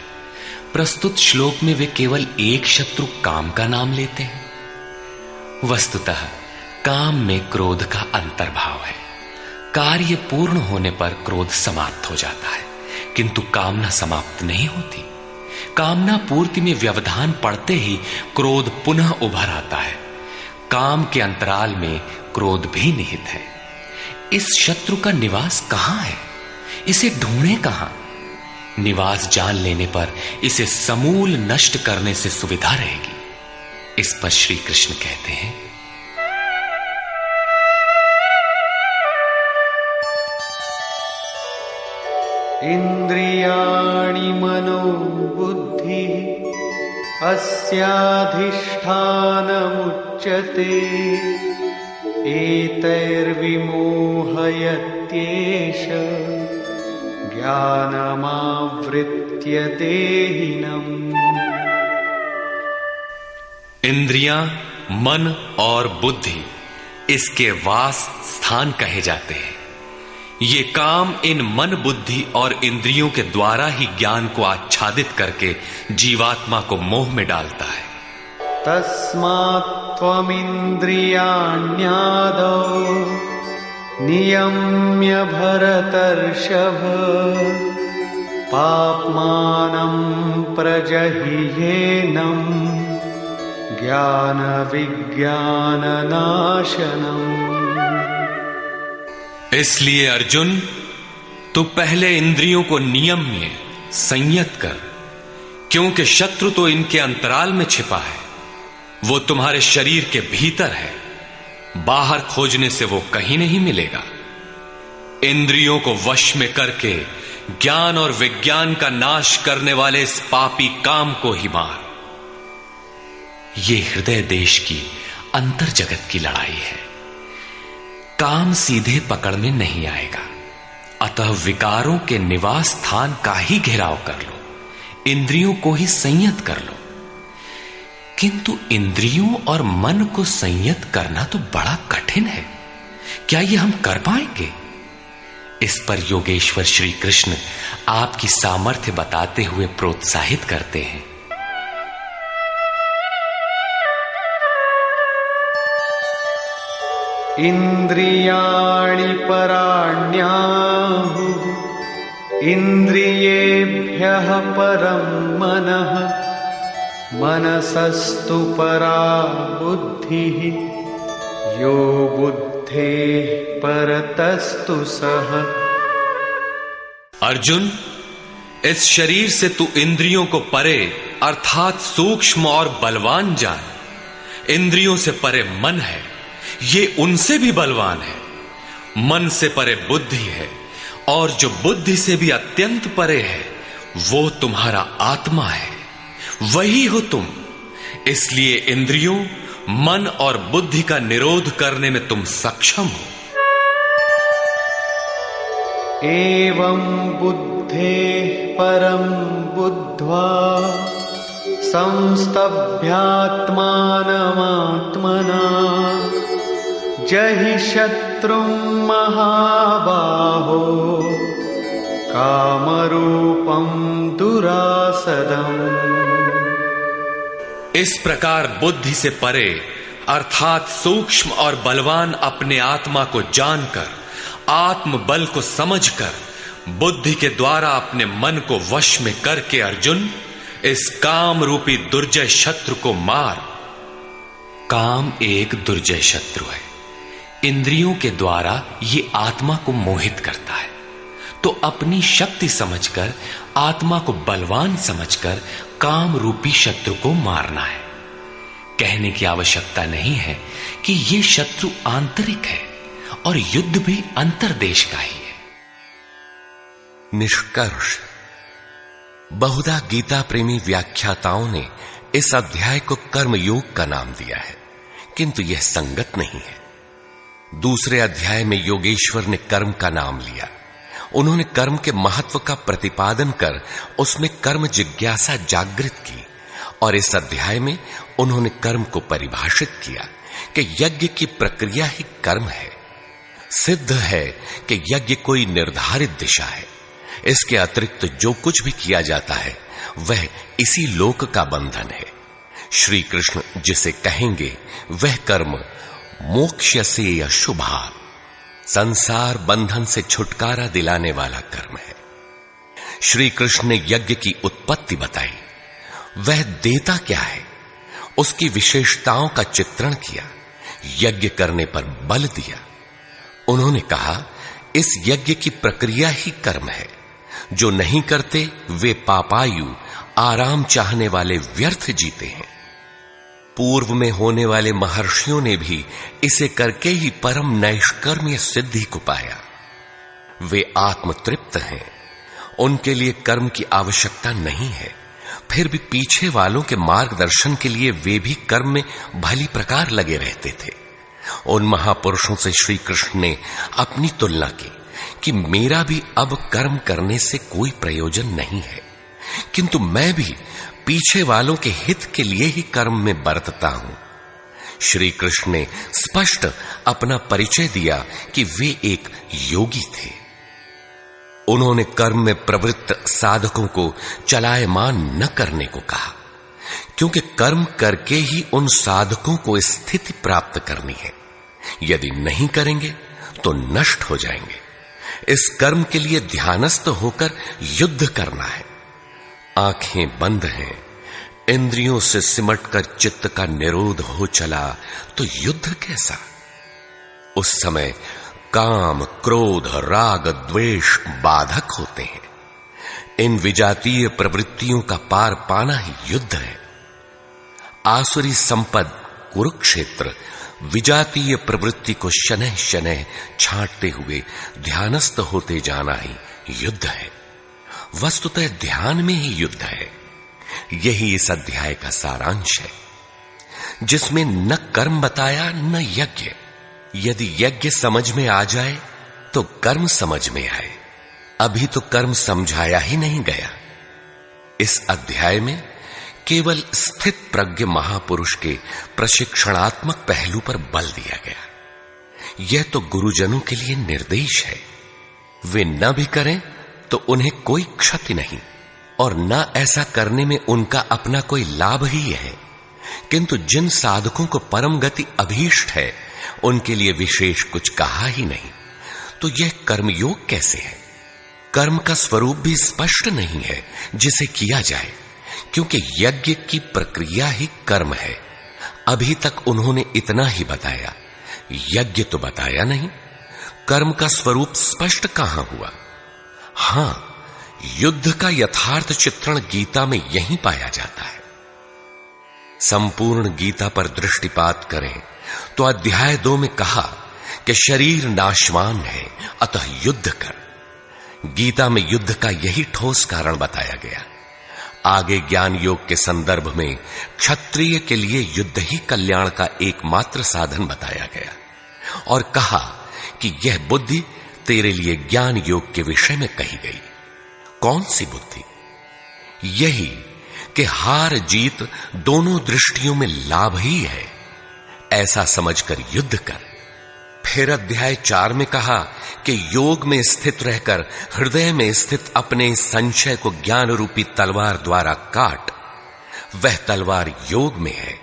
प्रस्तुत श्लोक में वे केवल एक शत्रु काम का नाम लेते हैं। वस्तुतः काम में क्रोध का अंतर्भाव है। कार्य पूर्ण होने पर क्रोध समाप्त हो जाता है, किंतु कामना समाप्त नहीं होती। कामना पूर्ति में व्यवधान पड़ते ही क्रोध पुनः उभर आता है। काम के अंतराल में क्रोध भी निहित है। इस शत्रु का निवास कहां है? इसे ढूंढे कहां? निवास जान लेने पर इसे समूल नष्ट करने से सुविधा रहेगी। इस पर श्री कृष्ण कहते हैं, इंद्रियाणि मनो बुद्धि अस्याधिष्ठानमुच्यते एतैर्विमोहयत्येष ज्ञानमावृत्य देहिनम्। इंद्रियां, मन और बुद्धि इसके वास स्थान कहे जाते हैं। ये काम इन मन, बुद्धि और इंद्रियों के द्वारा ही ज्ञान को आच्छादित करके जीवात्मा को मोह में डालता है। तस्मात् त्वमिन्द्रियाण्यादौ नियम्य भरतर्षभ पाप्मानं प्रजह्येनं ज्ञान विज्ञाननाशनम्। इसलिए अर्जुन, तू पहले इंद्रियों को नियम्य संयत कर, क्योंकि शत्रु तो इनके अंतराल में छिपा है। वो तुम्हारे शरीर के भीतर है, बाहर खोजने से वो कहीं नहीं मिलेगा। इंद्रियों को वश में करके ज्ञान और विज्ञान का नाश करने वाले इस पापी काम को ही मार। ये हृदय देश की अंतर जगत की लड़ाई है। काम सीधे पकड़ में नहीं आएगा, अतः विकारों के निवास स्थान का ही घेराव कर लो, इंद्रियों को ही संयत कर लो। किंतु इंद्रियों और मन को संयत करना तो बड़ा कठिन है। क्या ये हम कर पाएंगे? इस पर योगेश्वर श्री कृष्ण आपकी सामर्थ्य बताते हुए प्रोत्साहित करते हैं। इंद्रियाणि पराण्याहुः इंद्रियेभ्यः परं मनः मनसस्तु परा बुद्धिः यो बुद्धेः परतस्तु सः। अर्जुन, इस शरीर से तू इंद्रियों को परे अर्थात सूक्ष्म और बलवान जान। इंद्रियों से परे मन है, ये उनसे भी बलवान है। मन से परे बुद्धि है, और जो बुद्धि से भी अत्यंत परे है वो तुम्हारा आत्मा है, वही हो तुम। इसलिए इंद्रियों, मन और बुद्धि का निरोध करने में तुम सक्षम हो। एवं बुद्धेः परं बुद्ध्वा संस्तभ्यात्मानमात्मना जहि शत्रुं महाबाहो कामरूपं दुरासदम्। इस प्रकार बुद्धि से परे अर्थात सूक्ष्म और बलवान अपने आत्मा को जानकर, आत्म बल को समझकर, बुद्धि के द्वारा अपने मन को वश में करके अर्जुन, इस काम रूपी दुर्जय शत्रु को मार। काम एक दुर्जय शत्रु है। इंद्रियों के द्वारा ये आत्मा को मोहित करता है, तो अपनी शक्ति समझकर, आत्मा को बलवान समझकर काम रूपी शत्रु को मारना है। कहने की आवश्यकता नहीं है कि ये शत्रु आंतरिक है और युद्ध भी अंतर्देश का ही है। निष्कर्ष, बहुधा गीता प्रेमी व्याख्याताओं ने इस अध्याय को कर्मयोग का नाम दिया है, किंतु यह संगत नहीं है। दूसरे अध्याय में योगेश्वर ने कर्म का नाम लिया। उन्होंने कर्म के महत्व का प्रतिपादन कर उसमें कर्म जिज्ञासा जागृत की, और इस अध्याय में उन्होंने कर्म को परिभाषित किया कि यज्ञ की प्रक्रिया ही कर्म है। सिद्ध है कि यज्ञ कोई निर्धारित दिशा है। इसके अतिरिक्त जो कुछ भी किया जाता है वह इसी लोक का बंधन है। श्री कृष्ण जिसे कहेंगे वह कर्म मोक्ष्यसे अशुभात्, संसार बंधन से छुटकारा दिलाने वाला कर्म है। श्री कृष्ण ने यज्ञ की उत्पत्ति बताई, वह देता क्या है, उसकी विशेषताओं का चित्रण किया, यज्ञ करने पर बल दिया। उन्होंने कहा इस यज्ञ की प्रक्रिया ही कर्म है। जो नहीं करते वे पापायु, आराम चाहने वाले व्यर्थ जीते हैं। पूर्व में होने वाले महर्षियों ने भी इसे करके ही परम नैष्कर्म्य सिद्धि को पाया। वे आत्मतृप्त हैं, उनके लिए कर्म की आवश्यकता नहीं है। फिर भी पीछे वालों के मार्गदर्शन के लिए वे भी कर्म में भली प्रकार लगे रहते थे। उन महापुरुषों से श्री कृष्ण ने अपनी तुलना की कि मेरा भी अब कर्म करने से कोई प्रयोजन नहीं है, किंतु मैं भी पीछे वालों के हित के लिए ही कर्म में बरतता हूं। श्री कृष्ण ने स्पष्ट अपना परिचय दिया कि वे एक योगी थे। उन्होंने कर्म में प्रवृत्त साधकों को चलायमान न करने को कहा, क्योंकि कर्म करके ही उन साधकों को स्थिति प्राप्त करनी है। यदि नहीं करेंगे तो नष्ट हो जाएंगे। इस कर्म के लिए ध्यानस्थ होकर युद्ध करना है। आंखें बंद हैं, इंद्रियों से सिमटकर चित्त का निरोध हो चला तो युद्ध कैसा। उस समय काम, क्रोध, राग, द्वेष बाधक होते हैं। इन विजातीय प्रवृत्तियों का पार पाना ही युद्ध है। आसुरी संपद कुरुक्षेत्र विजातीय प्रवृत्ति को शनैः शनैः छांटते हुए ध्यानस्थ होते जाना ही युद्ध है। वस्तुतः ध्यान में ही युद्ध है। यही इस अध्याय का सारांश है, जिसमें न कर्म बताया न यज्ञ। यदि यज्ञ समझ में आ जाए तो कर्म समझ में आए। अभी तो कर्म समझाया ही नहीं गया। इस अध्याय में केवल स्थित प्रज्ञ महापुरुष के प्रशिक्षणात्मक पहलू पर बल दिया गया। यह तो गुरुजनों के लिए निर्देश है। वे न भी करें तो उन्हें कोई क्षति नहीं, और न ऐसा करने में उनका अपना कोई लाभ ही है। किंतु जिन साधकों को परम गति अभीष्ट है, उनके लिए विशेष कुछ कहा ही नहीं। तो यह कर्मयोग कैसे है? कर्म का स्वरूप भी स्पष्ट नहीं है जिसे किया जाए, क्योंकि यज्ञ की प्रक्रिया ही कर्म है। अभी तक उन्होंने इतना ही बताया, यज्ञ तो बताया नहीं। कर्म का स्वरूप स्पष्ट कहां हुआ? हां, युद्ध का यथार्थ चित्रण गीता में यहीं पाया जाता है। संपूर्ण गीता पर दृष्टिपात करें तो अध्याय 2 में कहा कि शरीर नाशवान है, अतः युद्ध कर। गीता में युद्ध का यही ठोस कारण बताया गया। आगे ज्ञान योग के संदर्भ में क्षत्रिय के लिए युद्ध ही कल्याण का एकमात्र साधन बताया गया, और कहा कि यह बुद्धि तेरे लिए ज्ञान योग के विषय में कही गई। कौन सी बुद्धि? यही कि हार जीत दोनों दृष्टियों में लाभ ही है, ऐसा समझकर युद्ध कर। फिर अध्याय 4 में कहा कि योग में स्थित रहकर हृदय में स्थित अपने संशय को ज्ञान रूपी तलवार द्वारा काट। वह तलवार योग में है।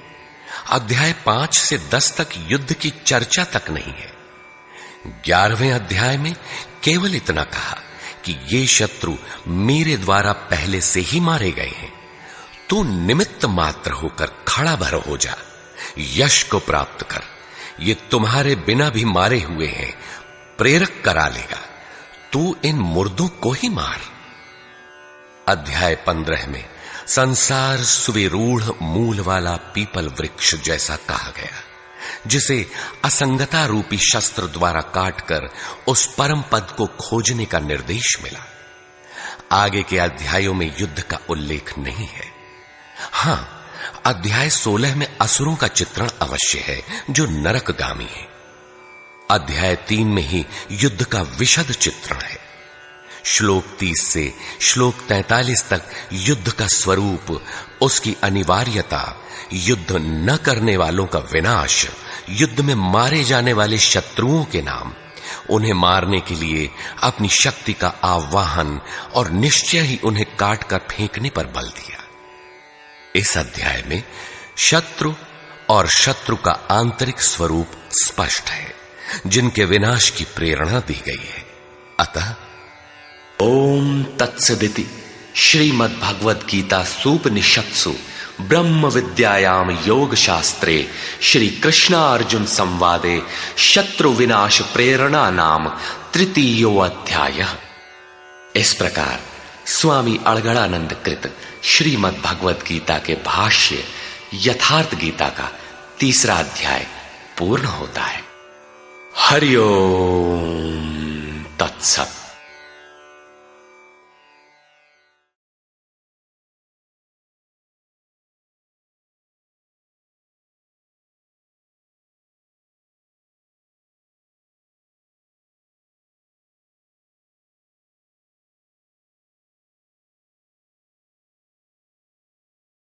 अध्याय 5 से 10 तक युद्ध की चर्चा तक नहीं है। 11वें अध्याय में केवल इतना कहा कि ये शत्रु मेरे द्वारा पहले से ही मारे गए हैं। तू निमित्त मात्र होकर खड़ा भर हो जा, यश को प्राप्त कर। ये तुम्हारे बिना भी मारे हुए हैं, प्रेरक करा लेगा। तू इन मुर्दों को ही मार। अध्याय 15 में संसार सुविरूढ़ मूल वाला पीपल वृक्ष जैसा कहा गया, जिसे असंगता रूपी शस्त्र द्वारा काटकर उस परम पद को खोजने का निर्देश मिला। आगे के अध्यायों में युद्ध का उल्लेख नहीं है। हां, अध्याय 16 में असुरों का चित्रण अवश्य है, जो नरकगामी है। अध्याय 3 में ही युद्ध का विशद चित्रण है। श्लोक 30 से श्लोक 43 तक युद्ध का स्वरूप, उसकी अनिवार्यता, युद्ध न करने वालों का विनाश, युद्ध में मारे जाने वाले शत्रुओं के नाम, उन्हें मारने के लिए अपनी शक्ति का आह्वान और निश्चय ही उन्हें काटकर फेंकने पर बल दिया। इस अध्याय में शत्रु और शत्रु का आंतरिक स्वरूप स्पष्ट है, जिनके विनाश की प्रेरणा दी गई है। अतः ओम तत्सदिति श्रीमद् भगवद गीता सूपनिषत्सु ब्रह्म विद्यायाम योग शास्त्रे श्री कृष्णार्जुन संवादे शत्रु विनाश प्रेरणा नाम तृतीयो अध्याय। इस प्रकार स्वामी अड़गड़ानंद कृत श्रीमद् भगवद गीता के भाष्य यथार्थ गीता का 3रा अध्याय पूर्ण होता है। हरि ओम तत्सत।